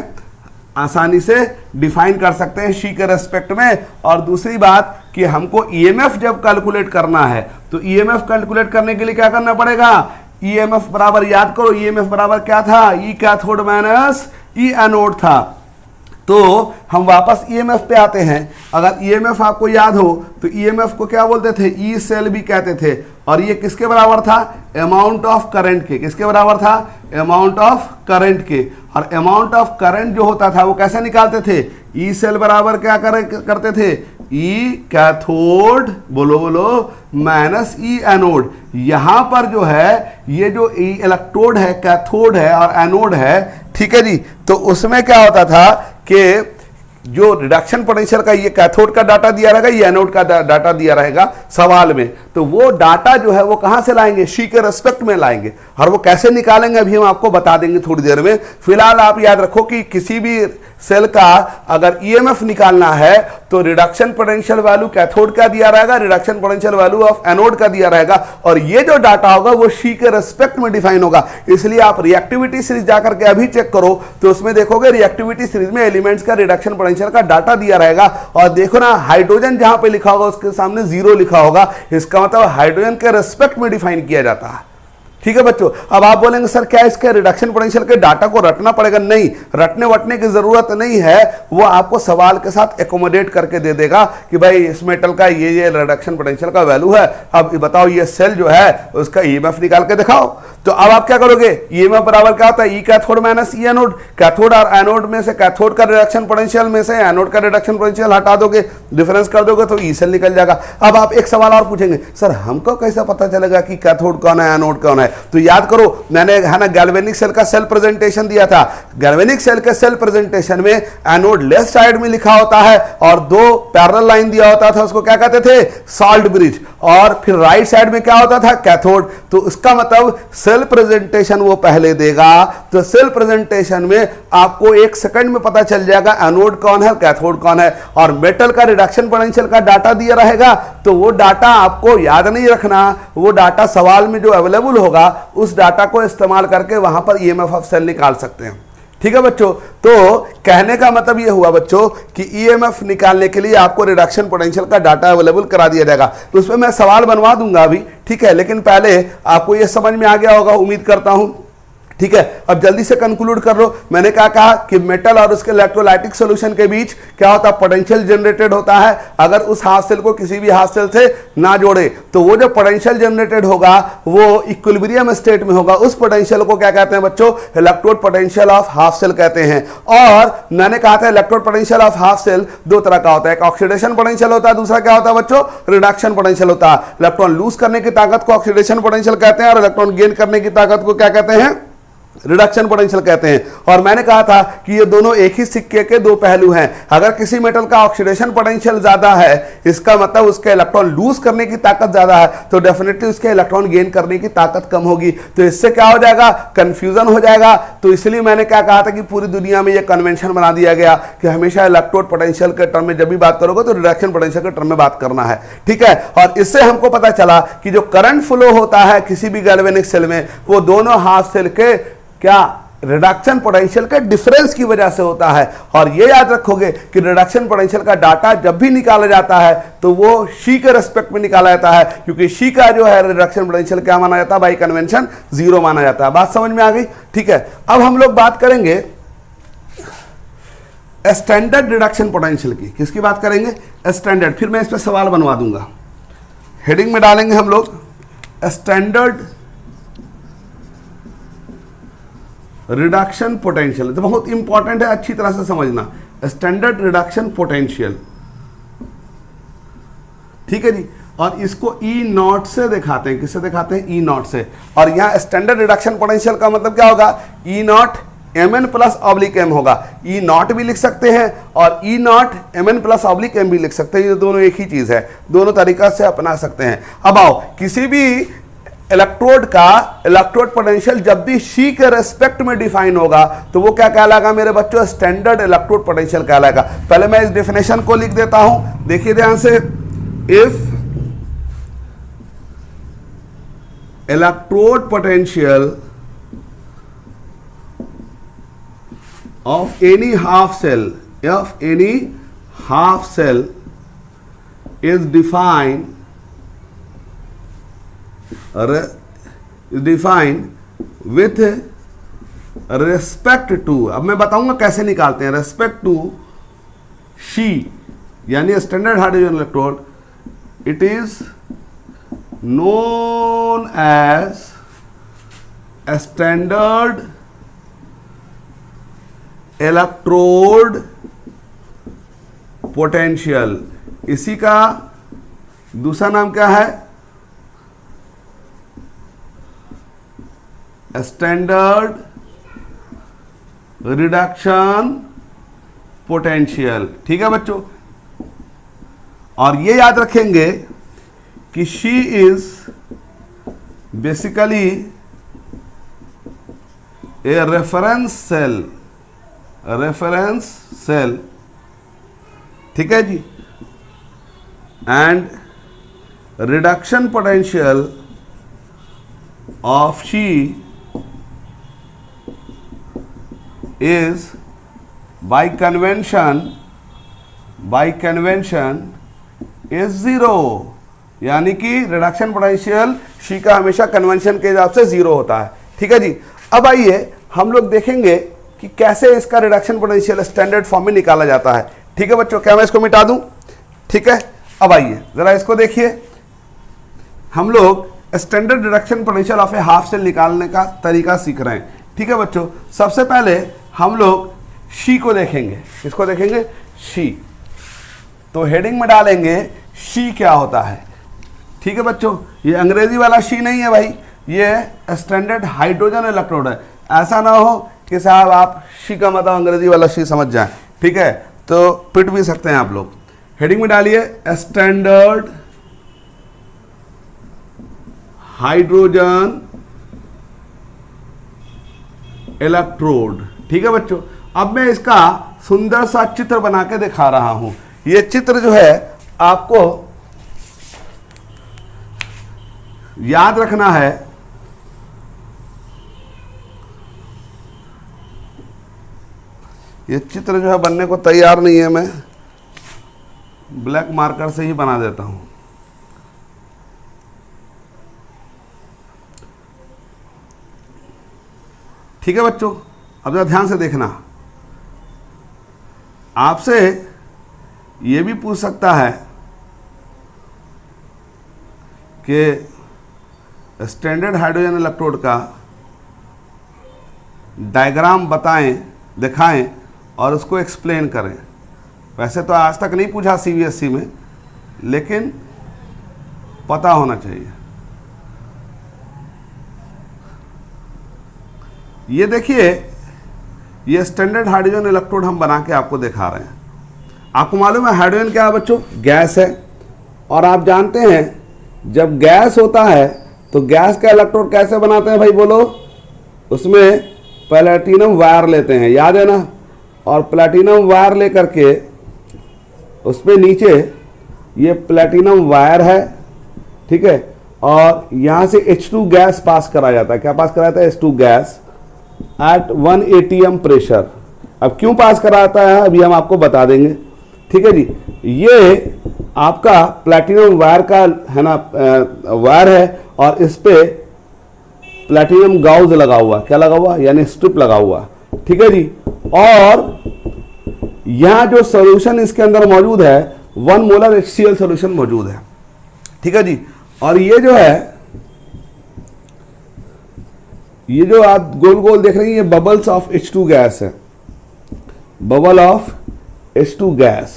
आसानी से डिफाइन कर सकते हैं शी के रेस्पेक्ट में। और दूसरी बात कि हमको ईएमएफ जब कैलकुलेट करना है तो ईएमएफ कैलकुलेट करने के लिए क्या करना पड़ेगा? ईएमएफ बराबर याद करो, ईएमएफ बराबर क्या था? ई कैथोड माइनस ई एनोड था। तो हम वापस ईएमएफ पे आते हैं। अगर ईएमएफ आपको याद हो तो ईएमएफ को क्या बोलते थे, ई सेल भी कहते थे, और ये किसके बराबर था, अमाउंट ऑफ करंट के। किसके बराबर था, अमाउंट ऑफ करंट के। और अमाउंट ऑफ करंट जो होता था वो कैसे निकालते थे, ई सेल बराबर क्या करते थे, ई कैथोड, बोलो बोलो, माइनस ई एनोड। यहां पर जो है ये जो ई इलेक्ट्रोड है, कैथोड है और एनोड है, ठीक है जी। तो उसमें क्या होता था कि जो रिडक्शन पोटेंशियल का ये कैथोड का डाटा दिया रहेगा, ये एनोड का डाटा दिया रहेगा सवाल में, तो वो डाटा जो है वो कहां से लाएंगे, शी के रेस्पेक्ट में लाएंगे। और वो कैसे निकालेंगे अभी हम आपको बता देंगे थोड़ी देर में। फिलहाल आप याद रखो कि किसी भी सेल का अगर ईएमएफ निकालना है तो रिडक्शन पोटेंशियल वैल्यू कैथोड का दिया रहेगा, reduction potential value of anode का दिया रहेगा, और ये जो डाटा होगा वो शी के रेस्पेक्ट में डिफाइन होगा। इसलिए आप रिएक्टिविटी सीरीज जाकर के अभी चेक करो तो उसमें देखोगे रिएक्टिविटी सीरीज में एलिमेंट्स का रिडक्शन पोटेंशियल का डाटा दिया रहेगा। और देखो ना, हाइड्रोजन जहां पे लिखा होगा उसके सामने 0 लिखा होगा, इसका मतलब हाइड्रोजन के रेस्पेक्ट में डिफाइन किया जाता है। ठीक है बच्चों। अब आप बोलेंगे सर क्या इसके रिडक्शन पोटेंशियल के डाटा को रटना पड़ेगा? नहीं, रटने वटने की जरूरत नहीं है, वो आपको सवाल के साथ एकोमोडेट करके दे देगा कि भाई इस मेटल का ये रिडक्शन पोटेंशियल का वैल्यू है, अब बताओ ये सेल जो है उसका ईएमएफ निकाल के दिखाओ। तो अब आप क्या करोगे, ईएमएफ बराबर क्या होता है, ई कैथोड माइनस ई एनोड। कैथोड और एनोड में से कैथोड का रिडक्शन पोटेंशियल में से एनोड का रिडक्शन पोटेंशियल हटा दोगे, डिफरेंस कर दोगे तो ई सेल निकल जाएगा। अब आप एक सवाल और पूछेंगे, सर हमको कैसे पता चलेगा कि कैथोड कौन है एनोड कौन है? तो याद करो, मैंने है ना गैल्वेनिक सेल का सेल प्रेजेंटेशन दिया था। गैल्वेनिक सेल के सेल प्रेजेंटेशन में एनोड लेफ्ट साइड में लिखा होता है और 2 पैरेलल लाइन दिया होता था, उसको क्या कहते थे, सॉल्ट ब्रिज, और फिर राइट साइड में क्या होता था, कैथोड। तो इसका मतलब सेल प्रेजेंटेशन वो पहले देगा, तो सेल प्रेजेंटेशन में आपको 1 सेकंड में पता चल जाएगा एनोड कौन है, कैथोड कौन है। और मेटल का रिडक्शन पोटेंशियल का डाटा दिया रहेगा, तो वो डाटा आपको याद नहीं रखना, वो डाटा सवाल में जो अवेलेबल होगा उस डाटा को इस्तेमाल करके वहां पर ईएमएफ ऑफ सेल निकाल सकते हैं। ठीक है बच्चों। तो कहने का मतलब ये हुआ बच्चों कि ईएमएफ निकालने के लिए आपको रिडक्शन पोटेंशियल का डाटा अवेलेबल करा दिया जाएगा। तो उसमें मैं सवाल बनवा दूंगा अभी, ठीक है, लेकिन पहले आपको ये समझ में आ गया होगा, उम्मीद करता हूं। ठीक है, अब जल्दी से कंक्लूड कर लो। मैंने क्या कहा कि मेटल और उसके इलेक्ट्रोलाइटिक सॉल्यूशन के बीच क्या होता है, पोटेंशियल जनरेटेड होता है। अगर उस हाफ सेल को किसी भी हाफ सेल से ना जोड़े तो वो जो पोटेंशियल जनरेटेड होगा वो इक्विलिब्रियम स्टेट में होगा। उस पोटेंशियल को क्या कहते हैं बच्चों, electrode potential of half cell कहते हैं। और मैंने कहा था electrode potential of half cell 2 तरह का होता है, एक ऑक्सीडेशन पोटेंशियल होता है, दूसरा क्या होता है बच्चों, रिडक्शन पोटेंशियल होता है। इलेक्ट्रॉन लूज करने की ताकत को ऑक्सीडेशन पोटेंशियल कहते हैं और इलेक्ट्रॉन गेन करने की ताकत को क्या कहते हैं, रिडक्शन पोटेंशियल कहते हैं। और मैंने कहा था कि ये दोनों एक ही सिक्के के 2 पहलू हैं। अगर किसी मेटल का ऑक्सीडेशन पोटेंशियल ज्यादा है, इसका मतलब उसके इलेक्ट्रॉन लूज करने की ताकत ज्यादा है, तो डेफिनेटली उसके इलेक्ट्रॉन गेन करने की ताकत कम होगी। तो इससे क्या हो जाएगा, कंफ्यूजन हो जाएगा। तो इसलिए मैंने क्या कहा था कि पूरी दुनिया में ये कन्वेंशन बना दिया गया कि हमेशा इलेक्ट्रोड पोटेंशियल के टर्म में जब भी बात करोगे तो रिडक्शन पोटेंशियल के टर्म में बात करना है। ठीक है, और इससे हमको पता चला कि जो करंट फ्लो होता है किसी भी गैल्वेनिक सेल में, वो दोनों हाफ सेल के क्या रिडक्शन पोटेंशियल के डिफरेंस की वजह से होता है। और ये याद रखोगे कि रिडक्शन पोटेंशियल का डाटा जब भी निकाला जाता है तो वो शी के रेस्पेक्ट में निकाला जाता है, क्योंकि शी का जो है रिडक्शन पोटेंशियल क्या माना जाता है, बाय कन्वेंशन 0 माना जाता है। बात समझ में आ गई? ठीक है, अब हम लोग बात करेंगे स्टैंडर्ड रिडक्शन पोटेंशियल की। किसकी बात करेंगे, स्टैंडर्ड। फिर मैं इस पर सवाल बनवा दूंगा, हेडिंग में डालेंगे हम लोग स्टैंडर्ड रिडक्शन पोटेंशियल। तो बहुत इंपॉर्टेंट है, अच्छी तरह से समझना, स्टैंडर्ड रिडक्शन पोटेंशियल। ठीक है जी, और इसको ई नॉट से दिखाते हैं। किससे दिखाते हैं, ई नॉट से। और यहां स्टैंडर्ड रिडक्शन पोटेंशियल का मतलब क्या होगा, E nought mn plus oblique m होगा। ई नॉट भी लिख सकते हैं और E nought mn plus oblique m भी लिख सकते हैं, ये दोनों एक ही चीज है, दोनों तरीका से अपना सकते हैं। अब आओ, किसी भी इलेक्ट्रोड का इलेक्ट्रोड पोटेंशियल जब भी शी के रेस्पेक्ट में डिफाइन होगा तो वो क्या कहलाएगा मेरे बच्चों, स्टैंडर्ड इलेक्ट्रोड पोटेंशियल कहलाएगा। पहले मैं इस डेफिनेशन को लिख देता हूं, देखिए ध्यान से। If electrode potential of any half cell is defined with respect to, अब मैं बताऊंगा कैसे निकालते हैं, रेस्पेक्ट टू शी यानी standard hydrogen electrode, it is known as standard electrode potential. इसी का दूसरा नाम क्या है, स्टैंडर्ड रिडक्शन पोटेंशियल। ठीक है बच्चों, और ये याद रखेंगे कि SHE is basically a reference cell, ठीक है जी, and reduction potential of SHE is by convention is zero, यानी कि रिडक्शन पोटेंशियल शी का हमेशा कन्वेंशन के हिसाब से जीरो होता है। ठीक है जी, अब आइए हम लोग देखेंगे कि कैसे इसका रिडक्शन पोटेंशियल स्टैंडर्ड फॉर्म में निकाला जाता है। ठीक है बच्चों, क्या मैं इसको मिटा दूं? ठीक है, अब आइए जरा इसको देखिए, हम लोग standard reduction potential of a half cell निकालने का तरीका सीख रहे हैं। ठीक है बच्चों, सबसे पहले हम लोग शी को देखेंगे। किसको देखेंगे? शी। तो हेडिंग में डालेंगे शी क्या होता है। ठीक है बच्चों, ये अंग्रेजी वाला शी नहीं है भाई, ये स्टैंडर्ड हाइड्रोजन इलेक्ट्रोड है। ऐसा ना हो कि साहब आप शी का मतलब अंग्रेजी वाला शी समझ जाएं। ठीक है, तो पिट भी सकते हैं आप लोग। हेडिंग में डालिए स्टैंडर्ड हाइड्रोजन इलेक्ट्रोड। ठीक है बच्चों, अब मैं इसका सुंदर सा चित्र बना के दिखा रहा हूं। ये चित्र जो है आपको याद रखना है, ये चित्र जो है बनने को तैयार नहीं है, मैं ब्लैक मार्कर से ही बना देता हूं। ठीक है बच्चों, अब जरा ध्यान से देखना, आपसे ये भी पूछ सकता है कि स्टैंडर्ड हाइड्रोजन इलेक्ट्रोड का डायग्राम बताएं, दिखाएं और उसको एक्सप्लेन करें। वैसे तो आज तक नहीं पूछा सीबीएसई में, लेकिन पता होना चाहिए। ये देखिए, ये स्टैंडर्ड हाइड्रोजन इलेक्ट्रोड हम बना के आपको दिखा रहे हैं। आपको मालूम है हाइड्रोजन क्या है बच्चों? गैस है। और आप जानते हैं जब गैस होता है तो गैस का इलेक्ट्रोड कैसे बनाते हैं भाई बोलो? उसमें प्लैटिनम वायर लेते हैं, याद है ना? और प्लैटिनम वायर लेकर के उसमें नीचे ये प्लैटिनम वायर है, ठीक है, और यहाँ से H2 गैस पास करा जाता है। क्या पास करा जाता है? H2 gas at 1 atm pressure. अब क्यों पास कराता है अभी हम आपको बता देंगे। ठीक है जी, ये आपका प्लैटिनम वायर का है ना, वायर है, और इस पे प्लैटिनम गाउज लगा हुआ। क्या लगा हुआ? यानी स्ट्रिप लगा हुआ। ठीक है जी, और यहां जो सोल्यूशन इसके अंदर मौजूद है 1 मोलर HCl सोल्यूशन मौजूद है। ठीक है जी, और ये जो है, ये जो आप गोल गोल देख रहे हैं, ये बबल्स ऑफ H2 गैस है, बबल ऑफ H2 गैस।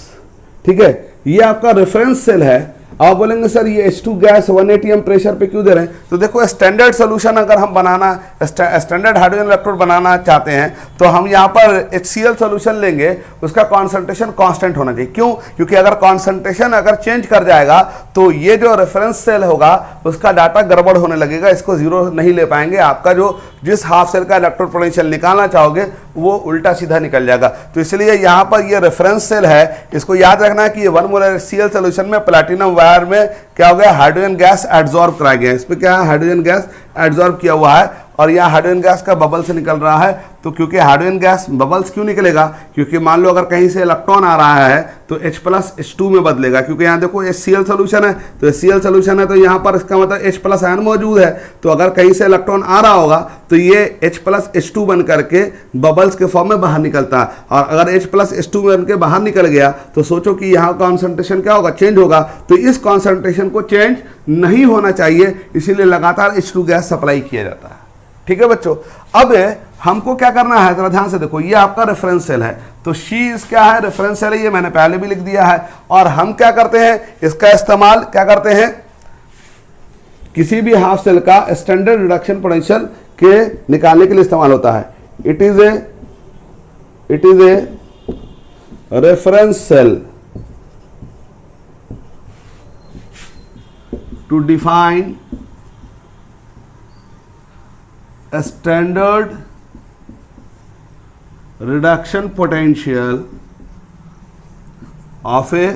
ठीक है, ये आपका रेफरेंस सेल है। आप बोलेंगे सर ये H2 गैस 1 atm प्रेशर पे क्यों दे रहे हैं? तो देखो, स्टैंडर्ड सोल्यूशन अगर हम बनाना, स्टैंडर्ड हाइड्रोजन इलेक्ट्रोड बनाना चाहते हैं तो हम यहाँ पर HCl सोल्यूशन लेंगे, उसका कॉन्सेंट्रेशन कांस्टेंट होना चाहिए। क्यों? क्योंकि अगर कॉन्सेंट्रेशन अगर चेंज कर जाएगा तो ये जो रेफरेंस सेल होगा उसका डाटा गड़बड़ होने लगेगा, इसको जीरो नहीं ले पाएंगे। आपका जो जिस हाफ सेल का इलेक्ट्रोड पोटेंशियल निकालना चाहोगे वो उल्टा सीधा निकल जाएगा। तो इसलिए यहाँ पर ये रेफरेंस सेल है, इसको याद रखना है कि ये 1 मोलर HCl सोल्यूशन में प्लैटिनम वायर में क्या हो गया? हाइड्रोजन गैस एब्जॉर्ब कराया गया। इसमें क्या है? हाइड्रोजन गैस एब्जॉर्ब किया हुआ है और यहाँ हाइड्रोजन गैस का बबल से निकल रहा है। तो क्योंकि हाइड्रोजन गैस बबल्स क्यों निकलेगा, क्योंकि मान लो अगर कहीं से इलेक्ट्रॉन आ रहा है तो H+H2 में बदलेगा, क्योंकि यहाँ देखो HCl सोल्यूशन है, तो HCl सोल्यूशन है तो यहाँ पर इसका मतलब H+ आयन मौजूद है। तो अगर कहीं से इलेक्ट्रॉन आ रहा होगा तो ये H+H2 बन करके बबल्स के फॉर्म में बाहर निकलता है, और अगर H+H2 बन के बाहर निकल गया तो सोचो कि यहाँ कॉन्सेंट्रेशन क्या होगा, चेंज होगा। तो इस कॉन्सेंट्रेशन को चेंज नहीं होना चाहिए, इसीलिए लगातार H2 गैस सप्लाई किया जाता है। ठीक है बच्चों, अब हमको क्या करना है, जरा ध्यान से देखो, ये आपका रेफरेंस सेल है, तो शीज क्या है, रेफरेंस सेल है, ये मैंने पहले भी लिख दिया है। और हम क्या करते हैं, इसका इस्तेमाल क्या करते हैं, किसी भी हाफ सेल का स्टैंडर्ड रिडक्शन पोटेंशियल के निकालने के लिए इस्तेमाल होता है। It is a reference cell to define standard reduction potential of a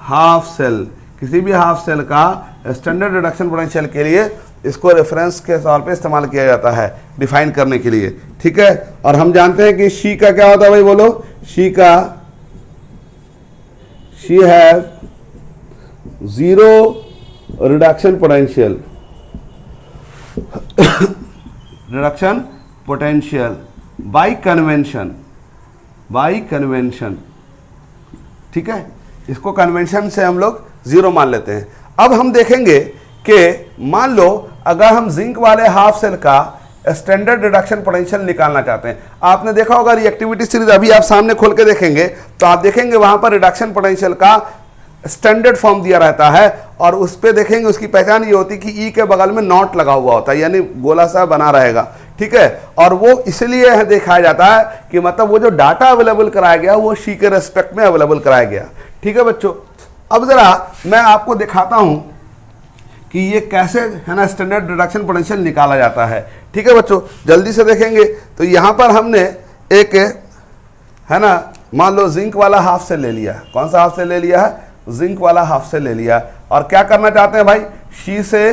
half cell. किसी भी हाफ सेल का स्टैंडर्ड रिडक्शन पोटेंशियल के लिए इसको रेफरेंस के तौर पे इस्तेमाल किया जाता है डिफाइन करने के लिए। ठीक है, और हम जानते हैं कि शी का क्या होता है भाई, बोलो, she have zero reduction potential, reduction potential bye convention. ठीक है, इसको कन्वेंशन से हम लोग जीरो मान लेते हैं। अब हम देखेंगे कि मान लो अगर हम जिंक वाले हाफ सेल का स्टैंडर्ड रिडक्शन पोटेंशियल निकालना चाहते हैं, आपने देखा होगा रिएक्टिविटी सीरीज अभी आप सामने खोल के देखेंगे तो आप देखेंगे वहां पर रिडक्शन पोटेंशियल का स्टैंडर्ड फॉर्म दिया रहता है, और उस पे देखेंगे उसकी पहचान ये होती है कि ई के बगल में नॉट लगा हुआ होता है, यानी गोला सा बना रहेगा। ठीक है, और वो इसलिए दिखाया जाता है कि मतलब वो जो डाटा अवेलेबल कराया गया वो शी के रेस्पेक्ट में अवेलेबल कराया गया। ठीक है बच्चों, अब जरा मैं आपको दिखाता हूं कि ये कैसे है ना स्टैंडर्ड रिडक्शन पोटेंशियल निकाला जाता है। ठीक है बच्चों, जल्दी से देखेंगे तो यहां पर हमने एक है ना मान लो जिंक वाला हाफ सेल ले लिया। कौन सा हाफ सेल ले लिया है, जिंक वाला हाफ सेल ले लिया, और क्या करना चाहते हैं भाई, शी से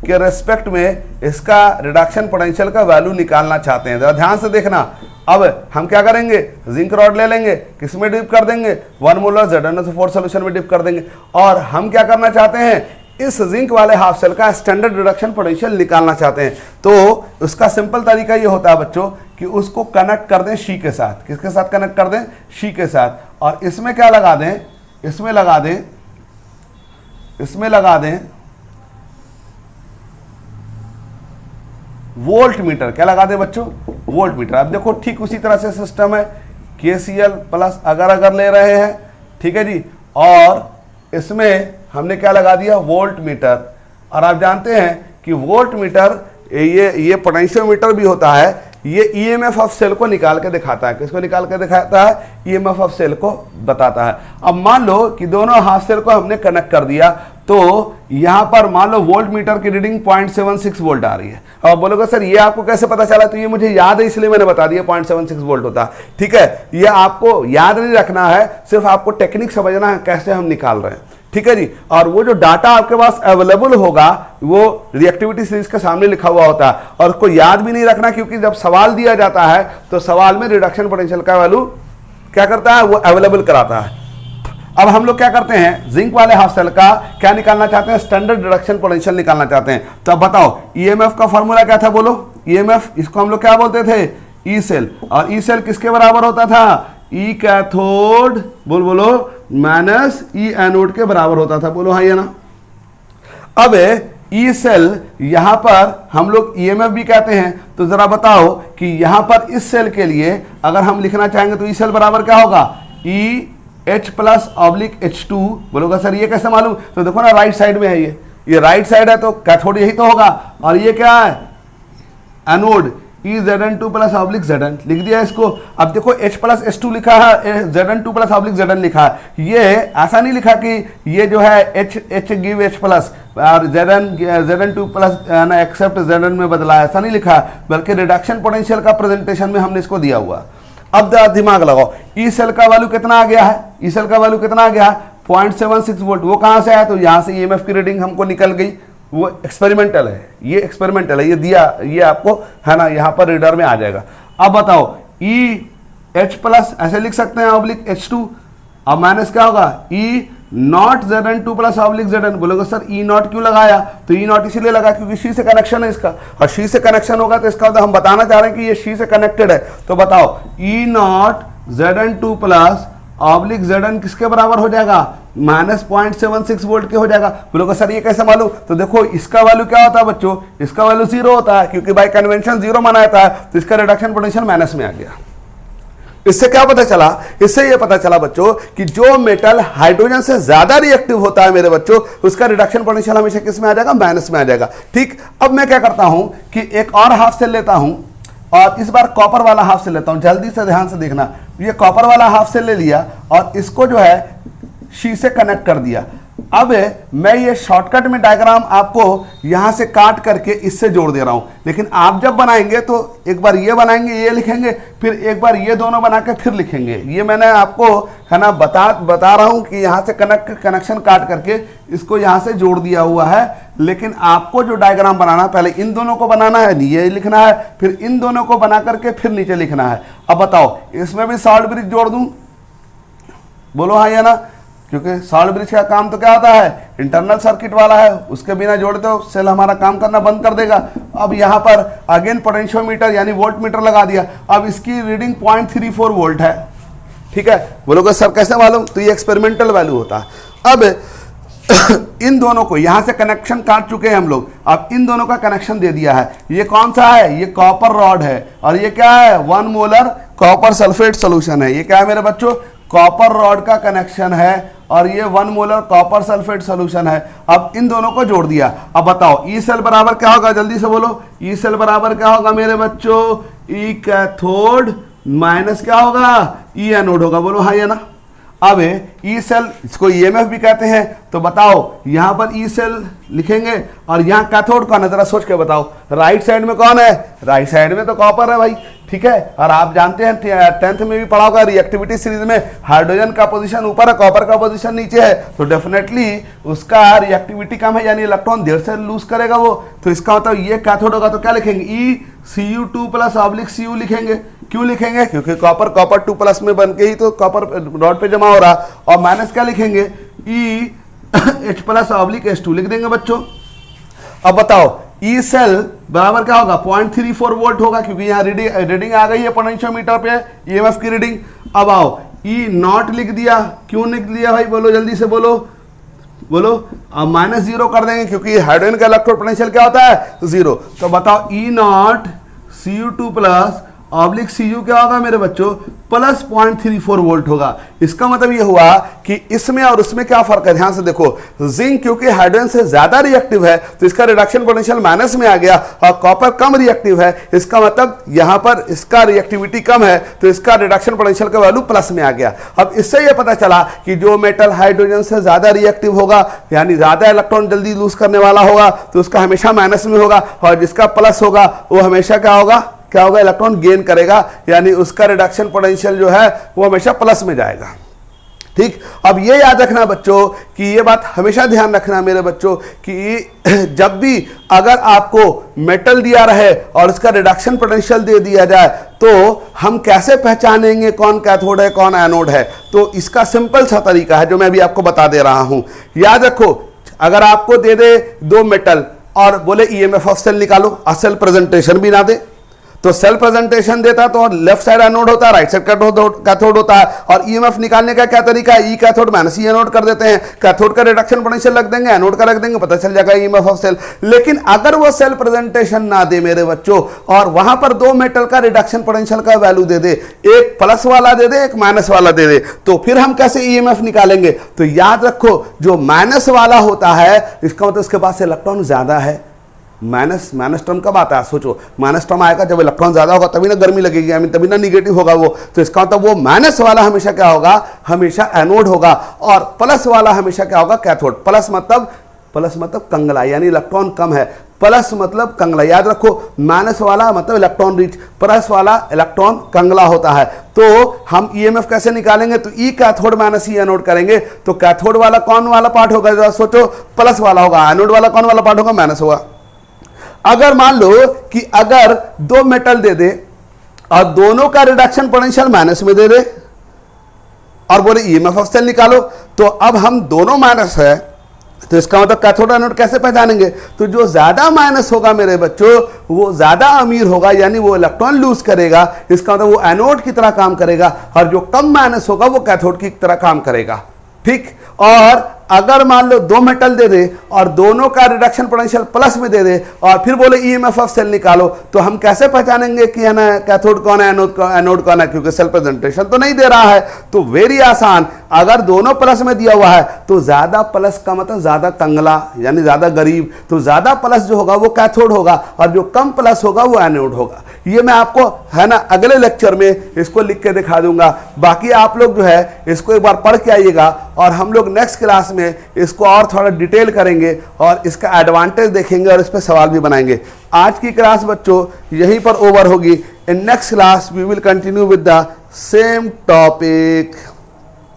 के रेस्पेक्ट में इसका रिडक्शन पोटेंशियल का वैल्यू निकालना चाहते हैं। जरा ध्यान से देखना, अब हम क्या करेंगे, जिंक रॉड ले लेंगे, किसमें डिप कर देंगे, 1 मोलर ZnO4 सोल्यूशन में डिप कर देंगे, और हम क्या करना चाहते हैं, इस जिंक वाले हाफ सेल का स्टैंडर्ड रिडक्शन पोटेंशियल निकालना चाहते हैं। तो उसका सिंपल तरीका ये होता है बच्चों कि उसको कनेक्ट कर दें शी के साथ। किसके साथ कनेक्ट कर दें, शी के साथ, और इसमें क्या लगा दें, इसमें लगा दें वोल्ट मीटर। क्या लगा दें बच्चों, वोल्ट मीटर। अब देखो ठीक उसी तरह से सिस्टम है, KCl प्लस अगर ले रहे हैं, ठीक है जी, और इसमें हमने क्या लगा दिया, वोल्ट मीटर। और आप जानते हैं कि वोल्ट मीटर ये पोटेंशियोमीटर भी होता है, ये EMF ऑफ सेल को निकाल के दिखाता है। किसको निकाल के दिखाता है, EMF ऑफ सेल को बताता है। अब मान लो कि दोनों हाफ सेल को हमने कनेक्ट कर दिया, तो यहां पर मान लो वोल्ट मीटर की रीडिंग 0.76 वोल्ट आ रही है। अब बोलोगे सर ये आपको कैसे पता चला, तो ये मुझे याद है इसलिए मैंने बता दिया 0.76 वोल्ट होता है। ठीक है, ये आपको याद नहीं रखना है, सिर्फ आपको टेक्निक समझना है कैसे हम निकाल रहे हैं। ठीक है जी, और वो जो डाटा आपके पास अवेलेबल होगा वो रिएक्टिविटी सीरीज के सामने लिखा हुआ होता है, और उसको याद भी नहीं रखना, क्योंकि जब सवाल दिया जाता है तो सवाल में रिडक्शन पोटेंशियल का वैल्यू क्या करता है, वो अवेलेबल कराता है। अब हम लोग क्या करते हैं, जिंक वाले हाफ सेल का क्या निकालना चाहते हैं, स्टैंडर्ड रिडक्शन पोटेंशियल निकालना चाहते हैं। तो अब बताओ EMF का फॉर्मूला क्या था, बोलो, EMF इसको हम लोग क्या बोलते थे, ई सेल, और ई सेल किसके बराबर होता था, ई कैथोड बोलो माइनस ई एनोड के बराबर होता था, बोलो हाँ या ना। अब ई सेल यहां पर हम लोग EMF भी कहते हैं, तो जरा बताओ कि यहां पर इस सेल के लिए अगर हम लिखना चाहेंगे तो ई सेल बराबर क्या होगा, EH+/H2। बोलोगा सर ये कैसे मालूम, तो देखो ना राइट साइड में है, ये राइट साइड है तो कैथोड यही तो होगा, और ये क्या है, एनोड, EZn2+/Zn लिख दिया इसको। अब देखो H+H2 लिखा है, Zn2+/Zn लिखा है, ये ऐसा नहीं लिखा कि ये जो है H गिव H+ और Zn2+ एक्सेप्ट Zn में बदला, ऐसा नहीं लिखा, बल्कि रिडक्शन पोटेंशियल का प्रेजेंटेशन में हमने इसको दिया हुआ। अब दिमाग लगाओ, ई सेल का वैल्यू कितना आ गया है, ई सेल का वैल्यू कितना आ गया है, 0.76 वोल्ट। वो कहां से आया, तो यहां से EMF की रीडिंग हमको निकल गई। वो एक्सपेरिमेंटल है, ये एक्सपेरिमेंटल है, ये दिया, ये आपको है ना यहाँ पर रीडर में आ जाएगा। अब बताओ EH प्लस ऐसे लिख सकते हैं ऑब्लिक H2, अब माइनस क्या होगा E not Zn2 plus oblique Zn। बोलोगे सर E नॉट क्यों लगाया? तो E नॉट इसीलिए लगा क्योंकि शी से कनेक्शन है इसका, और शी से कनेक्शन होगा तो इसका मतलब हम बताना चाह रहे हैं कि ये शी से कनेक्टेड है। तो बताओ E not Zn2 plus oblique Zn किसके बराबर हो जाएगा? माइनस 0.76 वोल्ट के हो जाएगा। बोलोगे सर ये कैसे मालूम? तो देखो इसका वैल्यू क्या होता है बच्चों, इसका वैल्यू 0 होता है, क्योंकि बाय कन्वेंशन 0 माना जाता है, तो इसका रिडक्शन पोटेंशियल माइनस में आ गया। इससे क्या पता चला? इससे ये पता चला बच्चों कि जो मेटल हाइड्रोजन से ज्यादा रिएक्टिव होता है मेरे बच्चों, उसका रिडक्शन पोटेंशियल हमेशा किस में आ जाएगा? माइनस में आ जाएगा। ठीक, अब मैं क्या करता हूं कि एक और हाफ सेल लेता हूं, और इस बार कॉपर वाला हाफ सेल लेता हूं। जल्दी से ध्यान से देखना, ये कॉपर वाला हाफ सेल ले लिया और इसको जो है शी से कनेक्ट कर दिया। अब मैं ये शॉर्टकट में डायग्राम आपको यहां से काट करके इससे जोड़ दे रहा हूं, लेकिन आप जब बनाएंगे तो एक बार ये बनाएंगे, ये लिखेंगे, फिर एक बार ये दोनों बना के फिर लिखेंगे। ये मैंने आपको है ना बता रहा हूं कि यहां से कनेक्शन काट करके इसको यहां से जोड़ दिया हुआ है, लेकिन आपको जो डायग्राम बनाना पहले इन दोनों को बनाना है, ये लिखना है, फिर इन दोनों को बना करके फिर नीचे लिखना है। अब बताओ इसमें भी सॉल्ट ब्रिज जोड़ दूं? बोलो हाँ या ना? क्योंकि सॉल्ट ब्रिज का काम तो क्या होता है? इंटरनल सर्किट वाला है, उसके बिना जोड़ते हो सेल हमारा काम करना बंद कर देगा। अब यहाँ पर अगेन पोटेंशियोमीटर यानी वोल्ट मीटर लगा दिया। अब इसकी रीडिंग 0.34 वोल्ट है। ठीक है, बोलोगे सर कैसे मालूम? तो ये एक्सपेरिमेंटल वैल्यू होता है। अब इन दोनों को यहां से कनेक्शन काट चुके हैं हम लोग, अब इन दोनों का कनेक्शन दे दिया है। ये कौन सा है? ये कॉपर रॉड है, और ये क्या है? 1 मोलर कॉपर सल्फेट सोल्यूशन है। ये क्या है मेरे बच्चों? कॉपर रॉड का कनेक्शन है, और ये 1 मोलर कॉपर सल्फेट सोल्यूशन है। अब इन दोनों को जोड़ दिया। अब बताओ ई सेल बराबर क्या होगा? जल्दी से बोलो, ई सेल बराबर क्या होगा मेरे बच्चों? ई कैथोड माइनस क्या होगा? ई एनोड होगा। बोलो हाँ या ना? अब ई सेल, इसको ईएमएफ भी कहते हैं, तो बताओ यहां पर ई सेल लिखेंगे, और यहां कैथोड कौन है? जरा सोच के बताओ, राइट साइड में कौन है? राइट साइड में तो कॉपर है भाई। ठीक है, और आप जानते हैं 10th में भी पढ़ा होगा रिएक्टिविटी सीरीज में, हाइड्रोजन का पोजीशन ऊपर है, कॉपर का पोजीशन नीचे है, तो डेफिनेटली उसका रिएक्टिविटी कम है, यानी इलेक्ट्रॉन देर से लूज करेगा वो। तो इसका मतलब ये कैथोड होगा, तो क्या लिखेंगे? ई Cu2 प्लस ऑब्लिक Cu लिखेंगे। क्यों लिखेंगे? क्योंकि कॉपर 2 प्लस में बन के ही तो कॉपर रॉड पे जमा हो रहा। और माइनस क्या लिखेंगे? ई H प्लस ऑब्लिक H2 लिख देंगे बच्चों। अब बताओ ई सेल बराबर क्या होगा? 0.34 वोल्ट होगा, क्योंकि यहाँ रीडिंग आ गई है पोटेंशियोमीटर पे ईएमएफ की रीडिंग। अब आओ ई नॉट लिख दिया। क्यों लिख दिया भाई? बोलो जल्दी से बोलो, बोलो। अब -0 कर देंगे, क्योंकि हाइड्रोजन का इलेक्ट्रोड पोटेंशियल क्या होता है? 0। तो बताओ E nought Cu2 plus oblique Cu क्या होगा मेरे बच्चों? प्लस 0.34 वोल्ट होगा। इसका मतलब ये हुआ कि इसमें और उसमें क्या फर्क है? ध्यान से देखो, जिंक क्योंकि हाइड्रोजन से ज्यादा रिएक्टिव है तो इसका रिडक्शन पोटेंशियल माइनस में आ गया, और कॉपर कम रिएक्टिव है, इसका मतलब यहां पर इसका रिएक्टिविटी कम है, तो इसका रिडक्शन पोटेंशियल का वैल्यू प्लस में आ गया। अब इससे यह पता चला कि जो मेटल हाइड्रोजन से ज्यादा रिएक्टिव होगा, यानी ज्यादा इलेक्ट्रॉन जल्दी लूज करने वाला होगा, तो उसका हमेशा माइनस में होगा, और जिसका प्लस होगा वो हमेशा क्या होगा? क्या होगा? इलेक्ट्रॉन गेन करेगा, यानी उसका रिडक्शन पोटेंशियल जो है वो हमेशा प्लस में जाएगा। ठीक, अब ये याद रखना बच्चों कि ये बात हमेशा ध्यान रखना मेरे बच्चों कि जब भी अगर आपको मेटल दिया रहे और इसका रिडक्शन पोटेंशियल दे दिया जाए, तो हम कैसे पहचानेंगे कौन कैथोड है कौन एनोड है? तो इसका सिंपल सा तरीका है जो मैं अभी आपको बता दे रहा हूं। याद रखो, अगर आपको दे दे 2 मेटल और बोले ईएमएफ ऑफ सेल निकालो, और सेल प्रेजेंटेशन भी ना दे, तो सेल प्रेजेंटेशन देता तो लेफ्ट साइड एनोड होता है, राइट साइड कैथोड होता है। और ईएमएफ निकालने का क्या तरीका है? ई कैथोड माइनस ई एनोड कर देते हैं, कैथोड का रिडक्शन पोटेंशियल रख देंगे, एनोड का रख देंगे, पता चल जाएगा ईएमएफ ऑफ सेल। लेकिन अगर वो सेल प्रेजेंटेशन ना दे मेरे बच्चों, और वहां पर 2 मेटल का रिडक्शन पोटेंशियल का वैल्यू दे दे, एक प्लस वाला दे दे, एक माइनस वाला दे दे, तो फिर हम कैसे ईएमएफ निकालेंगे? तो याद रखो, जो माइनस वाला होता है इसका मतलब उसके पास इलेक्ट्रॉन ज्यादा है। माइनस टर्म कब आता है? सोचो, माइनस टर्म आएगा जब इलेक्ट्रॉन ज्यादा होगा, तभी ना गर्मी लगेगी, आई मीन तभी ना निगेटिव होगा वो। तो इसका मतलब वो माइनस वाला हमेशा क्या होगा? हमेशा एनोड होगा, और प्लस वाला हमेशा क्या होगा? कैथोड। प्लस मतलब प्लस मतलब कंगला, यानी इलेक्ट्रॉन कम है, प्लस मतलब कंगला। याद रखो, माइनस वाला मतलब इलेक्ट्रॉन रिच, प्लस वाला इलेक्ट्रॉन कंगला होता है। तो हम ईएमएफ कैसे निकालेंगे, तो ई कैथोड माइनस ई एनोड करेंगे, तो कैथोड वाला कौन वाला पार्ट होगा, जरा सोचो, प्लस वाला होगा, एनोड वाला कौन वाला पार्ट होगा, माइनस होगा। अगर मान लो कि अगर दो मेटल दे दे और दोनों का रिडक्शन पोटेंशियल माइनस में दे दे और बोले ईएमएफ ऑफ सेल निकालो, तो अब हम दोनों माइनस है, तो इसका मतलब कैथोड एनोड कैसे पहचानेंगे, तो जो ज्यादा माइनस होगा मेरे बच्चों वो ज्यादा अमीर होगा, यानी वो इलेक्ट्रॉन लूज करेगा, इसका मतलब वो एनोड की तरह काम करेगा, और जो कम माइनस होगा वो कैथोड की तरह काम करेगा। ठीक, और अगर मान लो दो मेटल दे दे और दोनों का रिडक्शन पोटेंशियल प्लस में दे दे और फिर बोले ईएमएफ ऑफ सेल निकालो, तो हम कैसे पहचानेंगे कि है ना कैथोड कौन है, एनोड कौन है, क्योंकि सेल प्रेजेंटेशन तो नहीं दे रहा है। तो वेरी आसान, अगर दोनों प्लस में दिया हुआ है तो ज्यादा प्लस का मतलब ज्यादा कंगला यानी ज्यादा गरीब, तो ज्यादा प्लस जो होगा वो कैथोड होगा और जो कम प्लस होगा वो एनोड होगा। ये मैं आपको है ना अगले लेक्चर में इसको लिख के दिखा दूंगा। बाकी आप लोग जो है इसको एक बार पढ़ के आइएगा और हम लोग नेक्स्ट क्लास में इसको और थोड़ा डिटेल करेंगे और इसका एडवांटेज देखेंगे और इस पर सवाल भी बनाएंगे। आज की क्लास बच्चों यहीं पर ओवर होगी। In next class we will continue with the same topic.